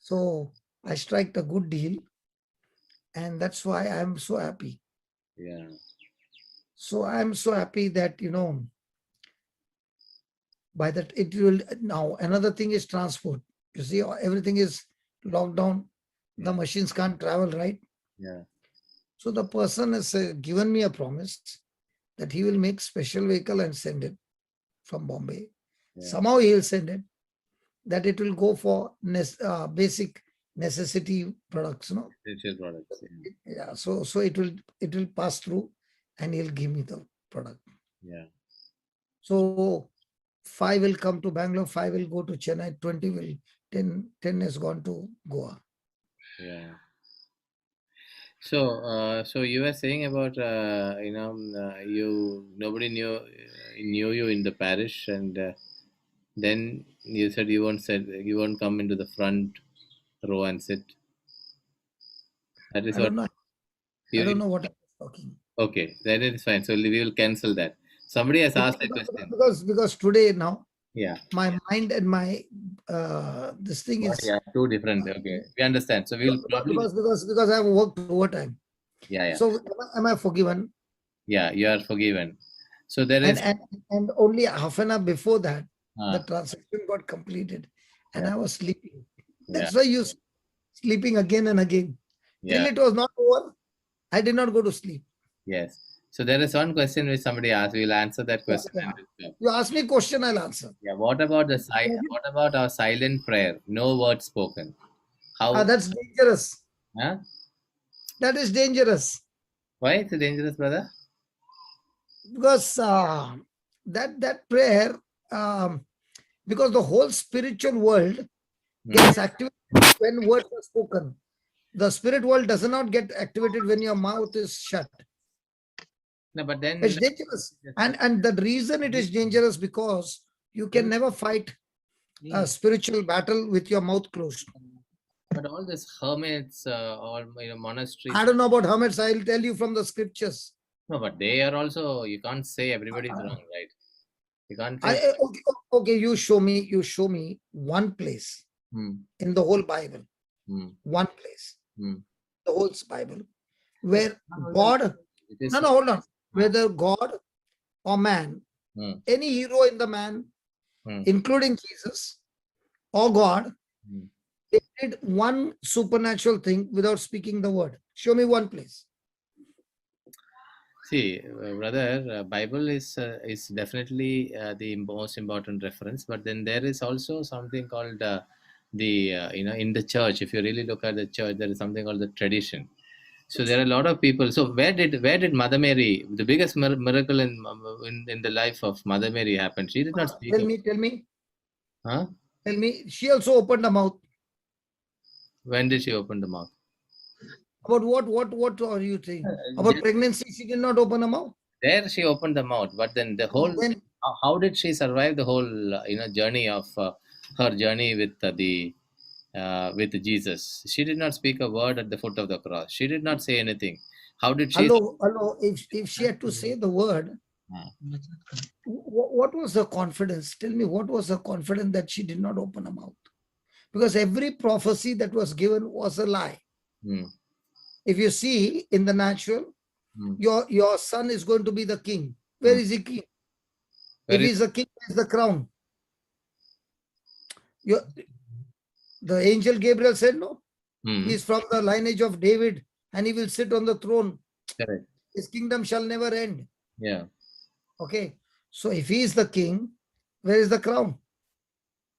So I striked a good deal. And that's why I'm so happy. Yeah. So I'm so happy that, you know, by that it will now. Another thing is transport. You see, everything is locked down. The machines can't travel, right? Yeah. So the person has given me a promise that he will make special vehicle and send it from Bombay. Yeah. Somehow he will send it, that it will go for basic necessity products, no? Essential products. Yeah. So it will pass through and he'll give me the product. Yeah. So 5 will come to Bangalore, 5 will go to Chennai, 20 will 10 has gone to Goa. Yeah. So you were saying about nobody knew you in the parish, and then you said you won't come into the front row and sit. That is I don't know. I don't know what I'm talking. Okay, then it is fine. So we will cancel that. Somebody has asked a question. Because today now, Yeah. my mind and my this thing is two different. Okay, we understand. So we will probably because I've worked overtime. Yeah. So am I forgiven? Yeah, you are forgiven. So there is and only half an hour before that, the transaction got completed, and I was sleeping. That's why you sleeping again and again. Till it was not over, I did not go to sleep. Yes. So there is one question which somebody asked. We'll answer that question. You ask me a question, I'll answer. Yeah. What about What about our silent prayer? No words spoken. How? That's dangerous. Huh? That is dangerous. Why it's dangerous, brother? Because that prayer, because the whole spiritual world gets activated when words are spoken. The spirit world does not get activated when your mouth is shut. No, but then It's dangerous. And the reason it is dangerous because you can never fight a spiritual battle with your mouth closed. but all these hermits or monasteries. I don't know about hermits. I'll tell you from the scriptures. No, but they are also. You can't say everybody is wrong, right? You can't say. Okay, you show me one place Hmm, in the whole Bible, hmm, one place, hmm. the whole Bible, where No, God, it is. no, hold on, whether God or man, Hmm, any hero in the man, hmm, including Jesus or God, hmm. they did one supernatural thing without speaking the word. Show me one place. See, brother, Bible is definitely the most important reference. But then there is also something called the in the church. If you really look at the church, there is something called the tradition. So there are a lot of people. So where did Mother Mary, the biggest miracle in the life of Mother Mary happened? She did not speak Tell up. me, tell me, Huh? tell me. She also opened the mouth. When did she open the mouth? About what are you saying? About Just pregnancy, she did not open her mouth. there she opened the mouth, but then the whole Then how did she survive the whole journey of her journey with Jesus? She did not speak a word at the foot of the cross. She did not say anything. How did she? hello. If she had to say the word, Uh, what was her confidence? Tell me, what was her confidence that she did not open her mouth? Because every prophecy that was given was a lie. hmm, If you see in the natural, hmm, your son is going to be the king. Where hmm. is he king? If Where is? he's the king, where's the crown? Your, the angel Gabriel said no. Hmm, He's from the lineage of David, and he will sit on the throne. correct. His kingdom shall never end. Yeah, Okay. So if he is the king, where is the crown?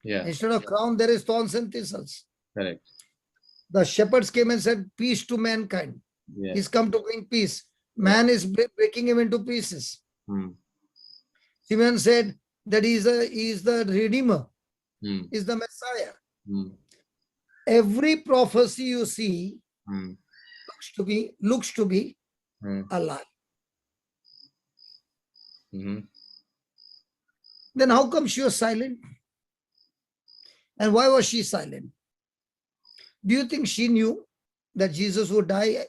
yeah, Instead of crown, there is thorns and thistles. correct. The shepherds came and said, peace to mankind. He's Yes. come to bring peace. Yeah. Man is breaking him into pieces. Hmm, Simeon said that he is the Redeemer, hmm, is the Messiah. hmm, Every prophecy you see hmm, looks to be hmm, a lie. hmm. Then how come she was silent? And why was she silent? Do you think she knew that Jesus would die?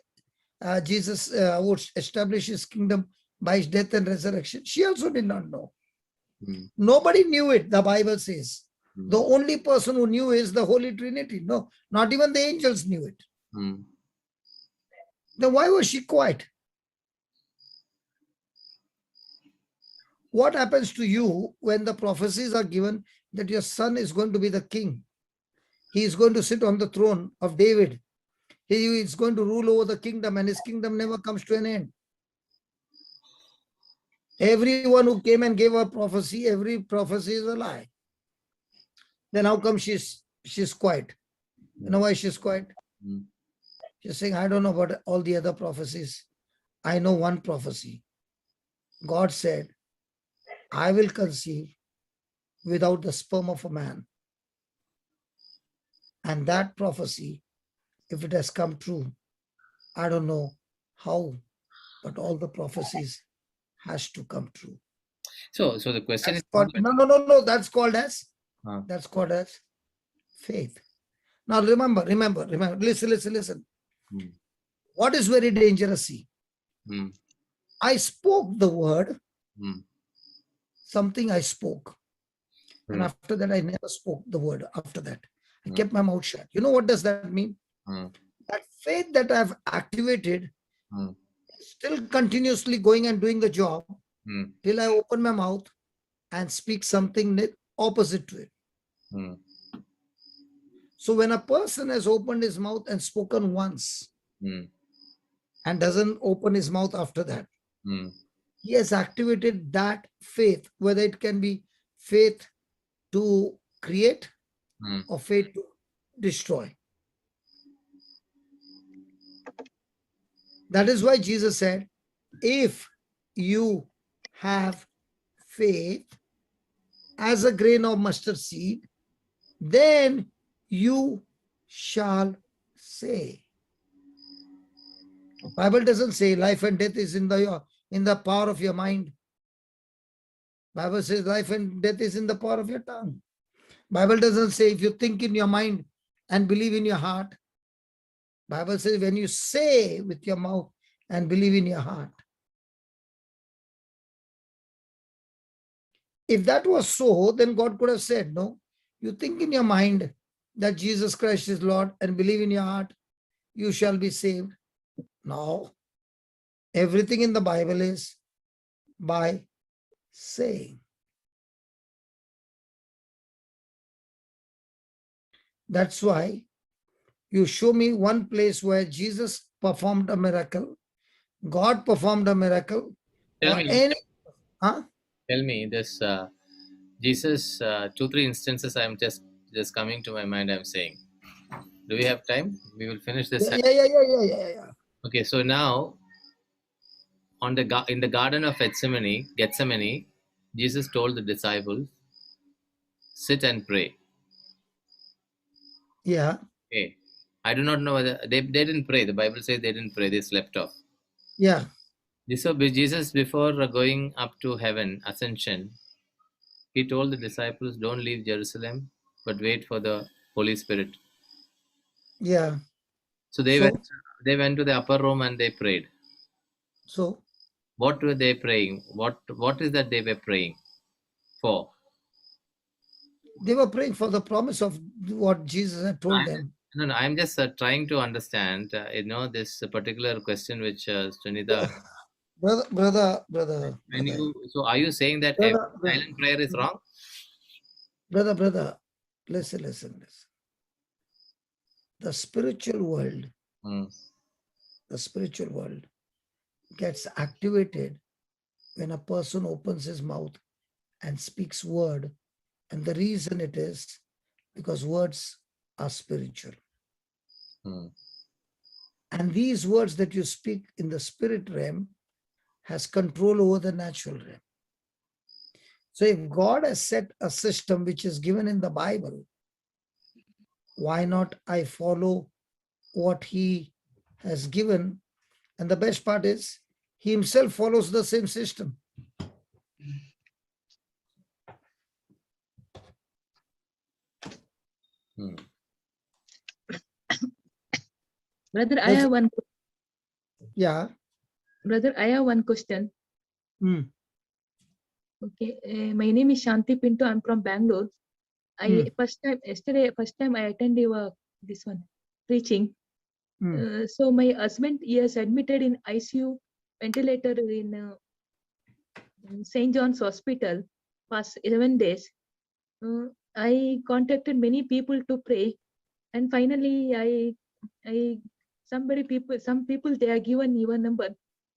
Jesus would establish his kingdom by his death and resurrection? She also did not know. Hmm, Nobody knew it, the Bible says. hmm, The only person who knew is the Holy Trinity. No, not even the angels knew it. hmm. Then why was she quiet? What happens to you when the prophecies are given that your son is going to be the king? He is going to sit on the throne of David. He is going to rule over the kingdom, and his kingdom never comes to an end. Everyone who came and gave a prophecy, every prophecy is a lie. Then how come she's quiet? You know why she's quiet? Hmm. She's saying, I don't know about all the other prophecies. I know one prophecy. God said, I will conceive without the sperm of a man. And that prophecy, if it has come true, I don't know how, but all the prophecies has to come true. So the question is No. That's called as uh, faith. Now remember. Listen. hmm, What is very dangerous? See, hmm, I spoke the word, hmm, something I spoke. And hmm, after that, I never spoke the word after that. I hmm, kept my mouth shut. You know what does that mean? hmm, That faith that I've activated hmm, is still continuously going and doing the job hmm, till I open my mouth and speak something opposite to it. hmm, So when a person has opened his mouth and spoken once hmm, and doesn't open his mouth after that, hmm, he has activated that faith, whether it can be faith to create hmm. or faith to destroy. That is why Jesus said, if you have faith as a grain of mustard seed, then you shall say. Bible doesn't say life and death is in in the power of your mind. Bible says life and death is in the power of your tongue. Bible doesn't say if you think in your mind and believe in your heart. Bible says when you say with your mouth and believe in your heart. If that was so, then God could have said, no, you think in your mind that Jesus Christ is Lord and believe in your heart, you shall be saved. No. Everything in the Bible is by saying. That's why you show me one place where Jesus performed a miracle, God performed a miracle, Tell or me, any, huh? tell me this. Jesus, 2, 3 instances. I'm just coming to my mind. I'm saying. Do we have time? We will finish this. Yeah. Okay, so now in the Garden of Gethsemane, Jesus told the disciples, "Sit and pray." Yeah, Okay, I do not know whether they didn't pray. The Bible says they didn't pray. They slept off. yeah, So Jesus, before going up to heaven, ascension, he told the disciples, "Don't leave Jerusalem, but wait for the Holy Spirit." yeah. So So, they went to the upper room and they prayed. so What were they praying? What is that they were praying for? they were praying for the promise of what Jesus had told them. No. I'm just trying to understand. This particular question which Sunita. So are you saying that every silent prayer is wrong? Brother, listen. The spiritual world, Hmm. the spiritual world gets activated when a person opens his mouth and speaks word. And the reason it is because words are spiritual. Hmm. And these words that you speak in the spirit realm has control over the natural realm. So if God has set a system which is given in the Bible, why not I follow what he has given? And the best part is he himself follows the same system. Hmm. Brother, I have one. Yeah. Brother, I have one question. Mm. Okay, my name is Shanti Pinto. I'm from Bangalore. First time I attended this one preaching. So my husband, he has admitted in ICU ventilator in St. John's Hospital past 11 days. I contacted many people to pray, and finally some people they are given your number.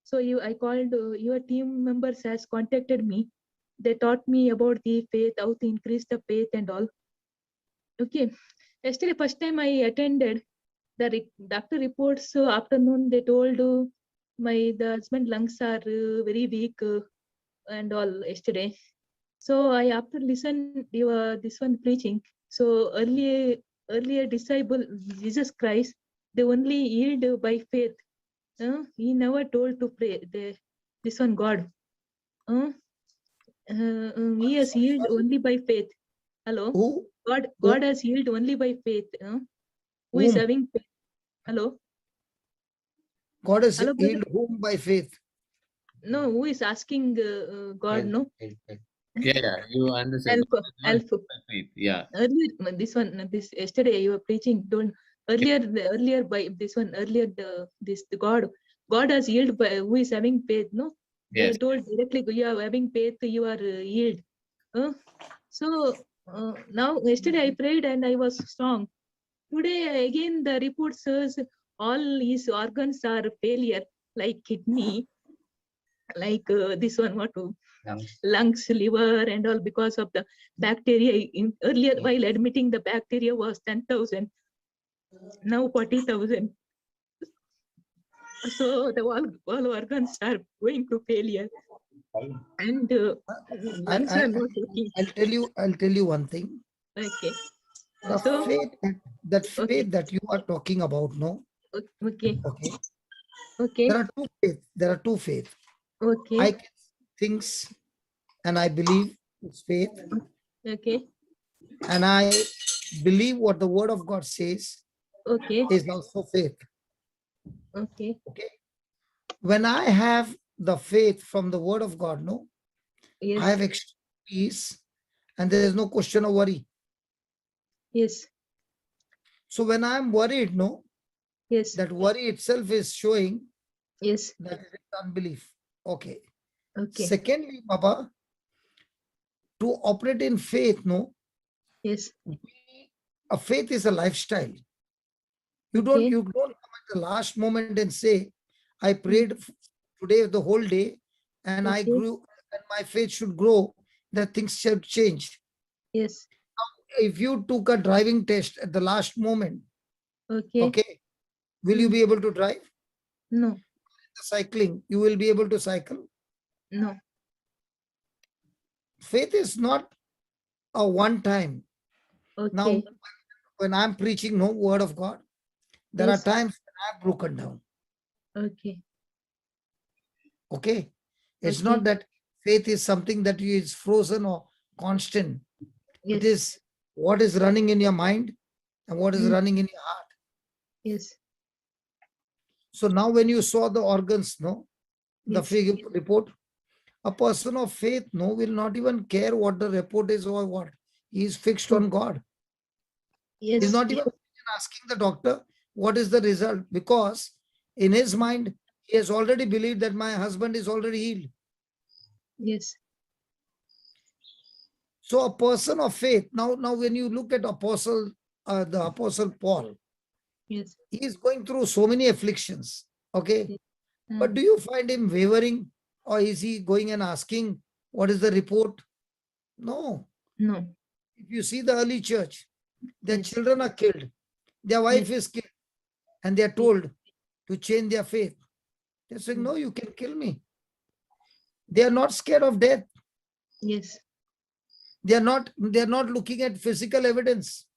So I called your team members has contacted me. They taught me about the faith, how to increase the faith and all. Okay, yesterday first time I attended, the doctor reports afternoon they told the husband lungs are very weak and all yesterday. So I after listen this one preaching. So earlier disciple Jesus Christ, they only yield by faith. He never told to pray. This one God. He has healed only by faith. Hello. Who? God has healed only by faith. Who is having faith? Hello. God has Hello, healed whom by faith? No, who is asking God? No. Yeah, you understand. Help. Yeah. Earlier, this yesterday you were preaching. Don't earlier by this one earlier the God has healed by who is having faith. No, they Yes. told directly you are having faith. You are healed. So now yesterday I prayed and I was strong. Today again the report says all his organs are failure, like kidney, like this one what to lungs, liver, and all because of the bacteria. Earlier, while admitting the bacteria was 10,000, now 40,000. So the all organs are going to failure, and lungs are not working. I'll tell you one thing. Okay. The So faith that okay, faith that you are talking about, no? okay, Okay. okay, There are two faith. Okay. I can see things and I believe it's faith. Okay. And I believe what the word of God says Okay. is also faith. Okay. Okay. When I have the faith from the word of God, no, Yes. I have extreme peace and there is no question of worry. Yes. So when I'm worried, no, Yes. that worry itself is showing Yes. that it is unbelief. Okay. Okay. Secondly, Baba, to operate in faith, no, Yes. a faith is a lifestyle. You Okay. don't come at the last moment and say, I prayed today the whole day and I Okay. grew and my faith should grow, that things should change. Yes. If you took a driving test at the last moment, Okay. okay, will you be able to drive? No. Cycling, you will be able to cycle. No. Faith is not a one time. Now, Okay. when I'm preaching no word of God, there are Yes. times when I've broken down. Okay. Okay. It's Okay. not that faith is something that is frozen or constant. It Yes. is what is running in your mind and what is Mm. running in your heart. Yes. So now when you saw the organs, no, the Yes. report, a person of faith, no, will not even care what the report is or what. He is fixed on God. Yes. He's not even asking the doctor what is the result, because in his mind, he has already believed that my husband is already healed. Yes. So a person of faith, now when you look at the apostle Paul, Yes. he is going through so many afflictions. Okay. Yes. But do you find him wavering, or is he going and asking what is the report? No. No. If you see the early church, their Yes. children are killed, their wife is killed, and they are told to change their faith. They're saying, no, you can kill me. They are not scared of death. Yes. They are not looking at physical evidence.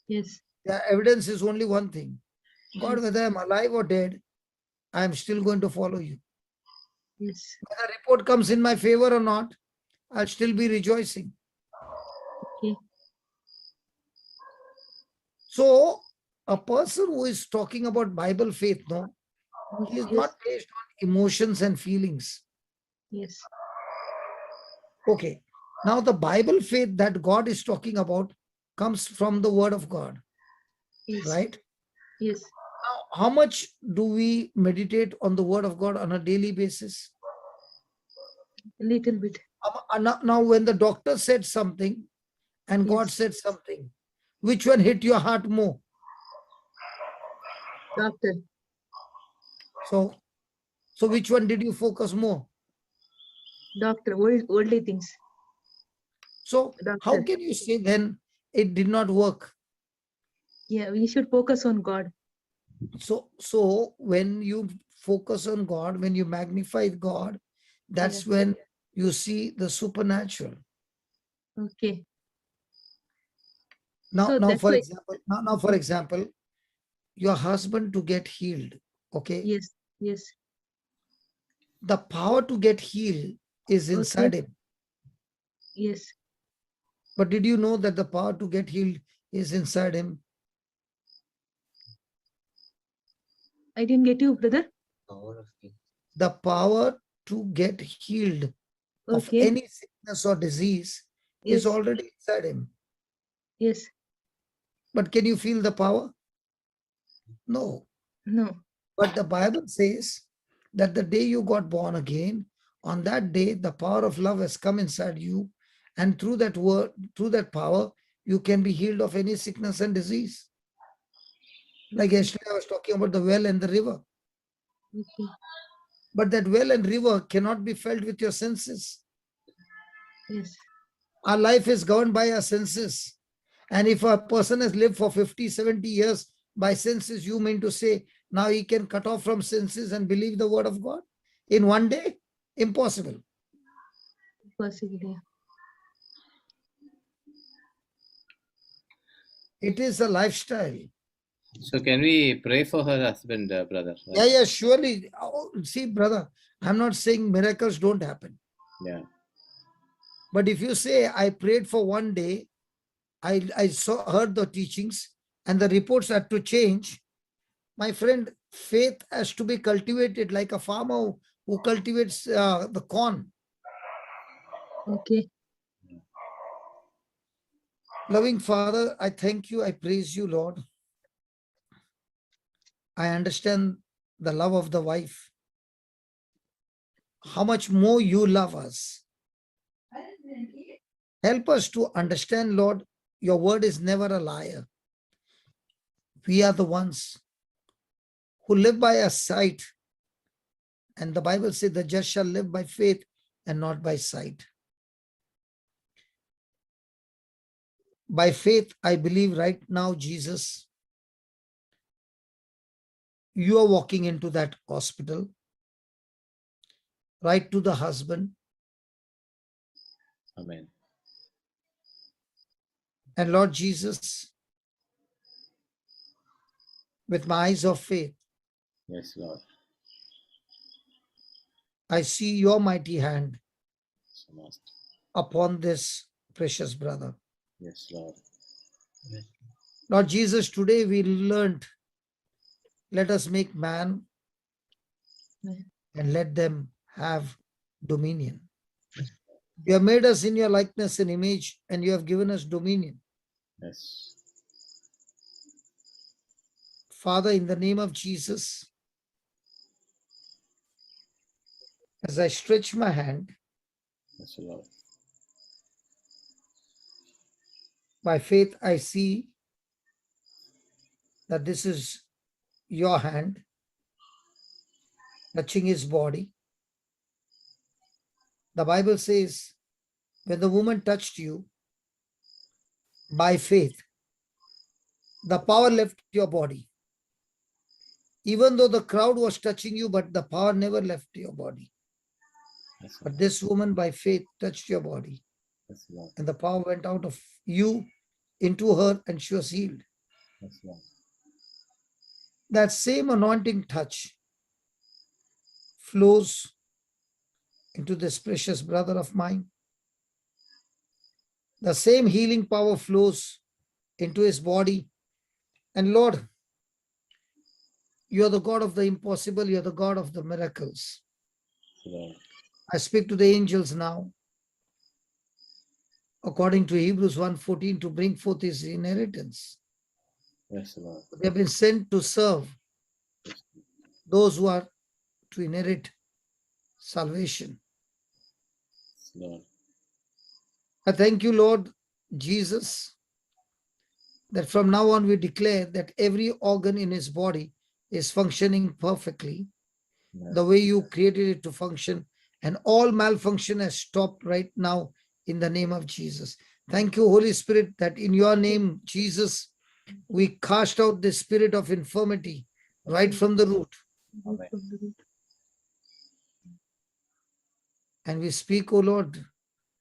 Yes. The evidence is only one thing. God, Yes. whether I'm alive or dead, I am still going to follow you. Yes. Whether the report comes in my favor or not, I'll still be rejoicing. Okay. So a person who is talking about Bible faith, no, he is Yes. not based on emotions and feelings. Yes. Okay. Now the Bible faith that God is talking about comes from the word of God, Yes. right? Yes. Now, how much do we meditate on the word of God on a daily basis? A little bit. Now, when the doctor said something and God Yes. said something, which one hit your heart more? Doctor. So which one did you focus more? Doctor. Worldly things. So how Doctor. can you say then it did not work? Yeah. We should focus on God. So when you focus on God, when you magnify God, that's Yeah. when you see the supernatural. Okay. Now, So now that's for why. example, now for example, your husband to get healed, okay? Yes. Yes. The power to get healed is Okay. inside him. Yes. But did you know that the power to get healed is inside him? I didn't get you, brother. The power to get healed of Okay. any sickness or disease is Yes. already inside him. Yes. But can you feel the power? No. No. But the Bible says that the day you got born again, on that day, the power of love has come inside you. And through that word, through that power, you can be healed of any sickness and disease. Like yesterday, I was talking about the well and the river. Okay. But that well and river cannot be felt with your senses. Yes. Our life is governed by our senses. And if a person has lived for 50, 70 years by senses, you mean to say now he can cut off from senses and believe the word of God in one day? Impossible. Possible. Yeah. It is a lifestyle. So can we pray for her husband, brother? Yeah, surely. Oh, see, brother, I'm not saying miracles don't happen. Yeah. But if you say, I prayed for one day, I heard the teachings and the reports had to change, my friend, faith has to be cultivated like a farmer who cultivates the corn. Okay. Loving Father, I thank you. I praise you, Lord. I understand the love of the wife. How much more you love us. Help us to understand, Lord, your word is never a liar. We are the ones who live by a sight. And the Bible says the just shall live by faith and not by sight. By faith, I believe right now, Jesus, you are walking into that hospital, right to the husband. Amen. And Lord Jesus, with my eyes of faith, Yes, Lord. I see your mighty hand So much. upon this precious brother. Yes, Lord. Lord Jesus, today we learned, let us make man and let them have dominion. You have made us in your likeness and image, and you have given us dominion. Yes. Father, in the name of Jesus, as I stretch my hand, Yes, Lord. by faith, I see that this is your hand touching his body. The Bible says, when the woman touched you, by faith, the power left your body. Even though the crowd was touching you, but the power never left your body. Yes, But Lord. this woman by faith touched your body, Yes, Lord. and the power went out of you into her, and she was healed. Yes, Lord. That same anointing touch flows into this precious brother of mine. The same healing power flows into his body. And Lord, you are the God of the impossible. You are the God of the miracles. Lord. I speak to the angels now, according to Hebrews 1:14, to bring forth his inheritance. Yes, Lord. They have been sent to serve those who are to inherit salvation. Yes, Lord. I thank you, Lord Jesus, that from now on we declare that every organ in his body is functioning perfectly Yes. the way you created it to function, and all malfunction has stopped right now in the name of Jesus. Thank you, Holy Spirit, that in your name, Jesus, we cast out the spirit of infirmity right from the root. Amen. And we speak, O Lord,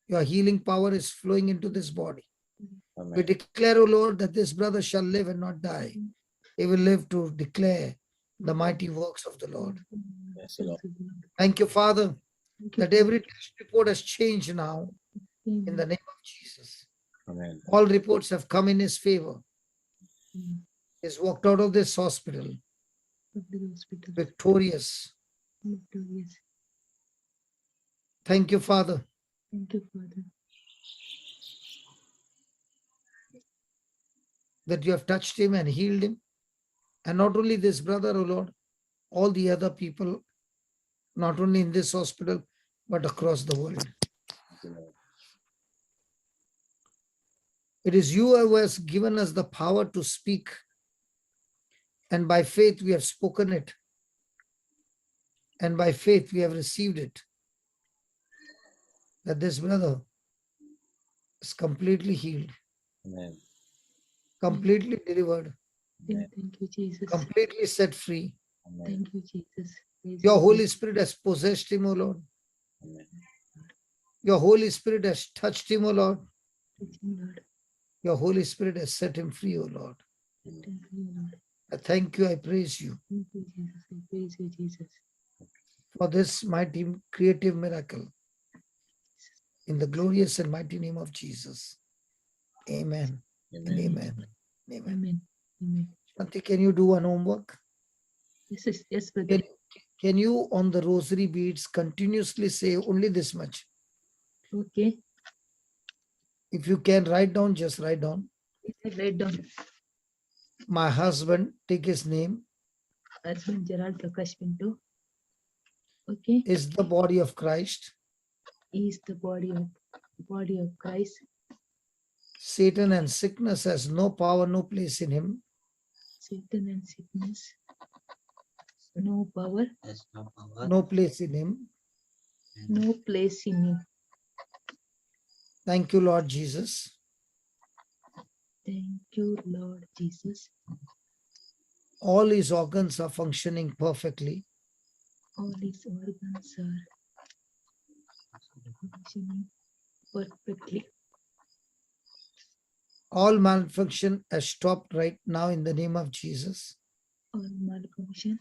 your healing power is flowing into this body. We Amen. declare, O Lord, that this brother shall live and not die. He will live to declare the mighty works of the Lord. Yes, Lord. Thank you, Father, that every test report has changed now in the name of Jesus. Amen. All reports have come in his favor. He's walked out of this hospital victorious. Thank you, Father, Thank you, Father. that you have touched him and healed him. And not only this brother, O Lord, all the other people, not only in this hospital, but across the world. Thank you, Lord. It is you who has given us the power to speak. And by faith, we have spoken it. And by faith, we have received it. That this brother is completely healed, Amen. completely delivered, Amen. Thank you, Jesus. completely set free. Amen. Thank you, Jesus. Praise Your you, Holy Spirit has possessed him, O Lord. Amen. Your Holy Spirit has touched him, O Lord. Lord. Your Holy Spirit has set him free, O Lord. Thank you, Lord. I thank you, I praise you Thank you, Jesus. I praise you, Jesus. for this mighty creative miracle. In the glorious and mighty name of Jesus. Amen. And Amen. amen. Amen. Amen. Amen. Shanti, can you do one homework? Yes, brother. Can you on the rosary beads continuously say only this much? Okay. If you can write down, just write down. I write down. My husband, take his name, Husband Gerald Prakash Pinto. Okay. is the body of Christ. He is the body of Christ. Satan and sickness has no power, no place in him. Satan and sickness. No power. No place in him. No place in him. Thank you, Lord Jesus. Thank you, Lord Jesus. All his organs are functioning perfectly. All his organs are functioning perfectly. All malfunction has stopped right now in the name of Jesus. All malfunction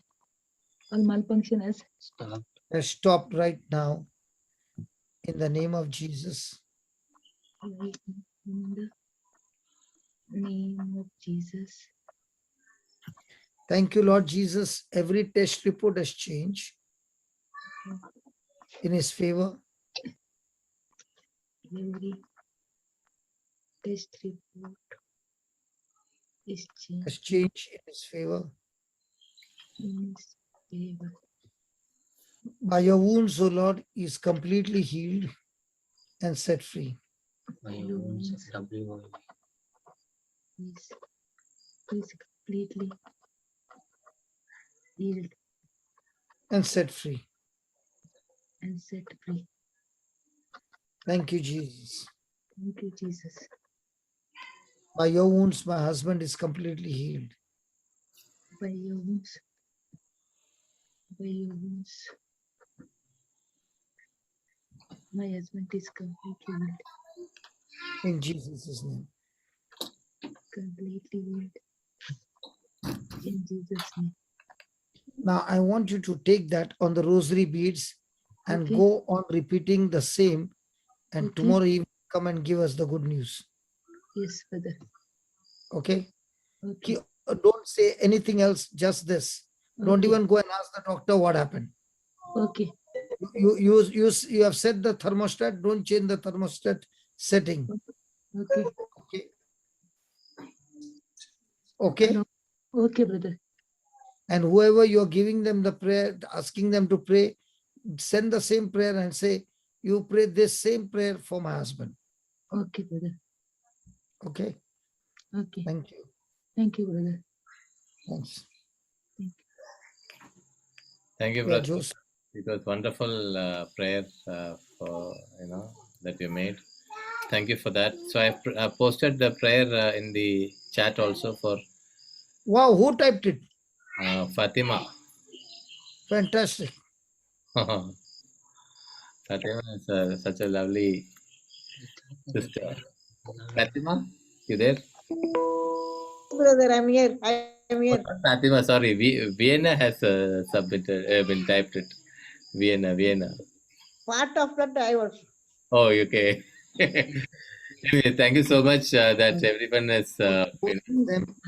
has Has stopped right now in the name of Jesus. right in the name of Jesus. Thank you, Lord Jesus. Every test report has changed in his favor. Every test report is Has changed changed in his favor. in his favor. By your wounds, O Lord, he is completely healed and set free. Is completely healed And set free. and set free. Thank you, Jesus. Thank you, Jesus. By your wounds, my husband is completely healed. By your wounds, my husband is completely healed. In Jesus' name. Completely healed. In Jesus' name. Now, I want you to take that on the rosary beads and Okay. go on repeating the same. And Okay. tomorrow evening, come and give us the good news. Yes, brother. Okay? Okay. Don't say anything else, just this. Don't Okay. even go and ask the doctor what happened. Okay. You have set the thermostat, don't change the thermostat setting. Okay. Okay. Okay. Okay, brother. And whoever you're giving them the prayer, asking them to pray, send the same prayer and say, you pray this same prayer for my husband. Okay, brother. Okay. Okay. Thank you. Thank you, brother. Thanks. Thank you, Yeah, brother. Joseph. It was wonderful prayer for that you made. Thank you for that. So I posted the prayer in the chat also for Wow, who typed it? Fatima. Fantastic. Fatima is such a lovely sister. Fatima, you there? Brother, I'm here. I'm here. Oh, not Fatima, sorry. Vienna has been typed it. Vienna. Part of that I was. Oh, okay. Anyway, thank you so much that everyone has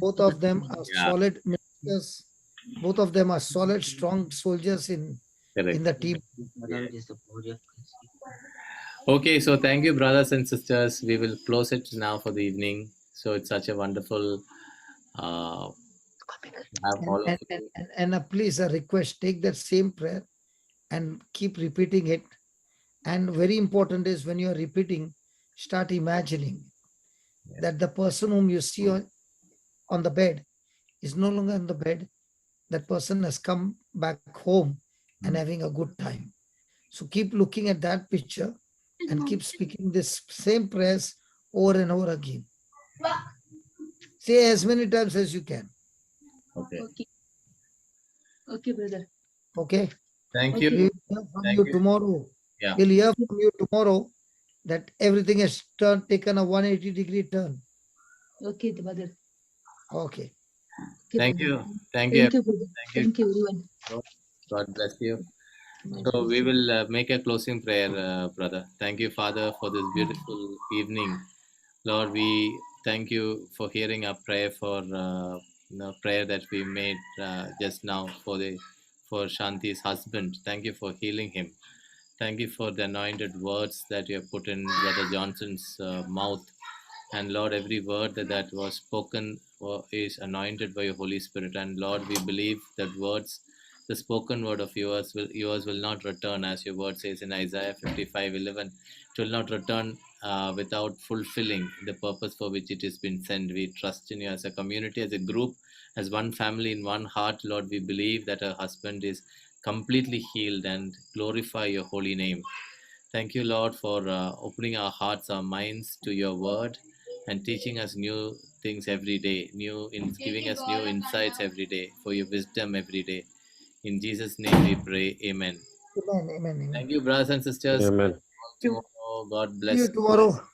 Both of them are yeah, solid ministers. Both of them are solid, strong soldiers in correct. the team. Okay, so thank you, brothers and sisters. We will close it now for the evening. So it's such a wonderful have all of you. And please, a request, take that same prayer and keep repeating it. And very important is when you are repeating, start imagining that the person whom you see on the bed is no longer on the bed. That person has come back home and having a good time. So keep looking at that picture and keep speaking this same prayers over and over again. Say as many times as you can. Okay. Okay. Okay, brother. Okay. Thank Okay. you. We'll hear from Thank you you. tomorrow. Yeah. We'll hear from you tomorrow that everything has taken a 180-degree turn. Okay, brother. Okay. Okay, Thank brother. you. Thank you. Thank you, brother. Thank you. Thank you, everyone. God bless you. God So bless we you. will make a closing prayer, brother. Thank you, Father, for this beautiful evening. Lord, we thank you for hearing our prayer for prayer that we made just now for Shanti's husband. Thank you for healing him. Thank you for the anointed words that you have put in Brother Johnson's mouth. And Lord, every word that was spoken is anointed by your Holy Spirit. And Lord, we believe that words, the spoken word of yours will not return, as your word says in Isaiah 55:11. It will not return without fulfilling the purpose for which it has been sent. We trust in you as a community, as a group, as one family in one heart. Lord, we believe that our husband is completely healed and glorify your holy name. Thank you, Lord, for opening our hearts, our minds to your word and teaching us new things every day, giving us new insights every day, for your wisdom every day. In Jesus' name we pray. Amen. Amen. Amen. Amen. Thank you, brothers and sisters. Amen. Tomorrow, God See bless you you. tomorrow.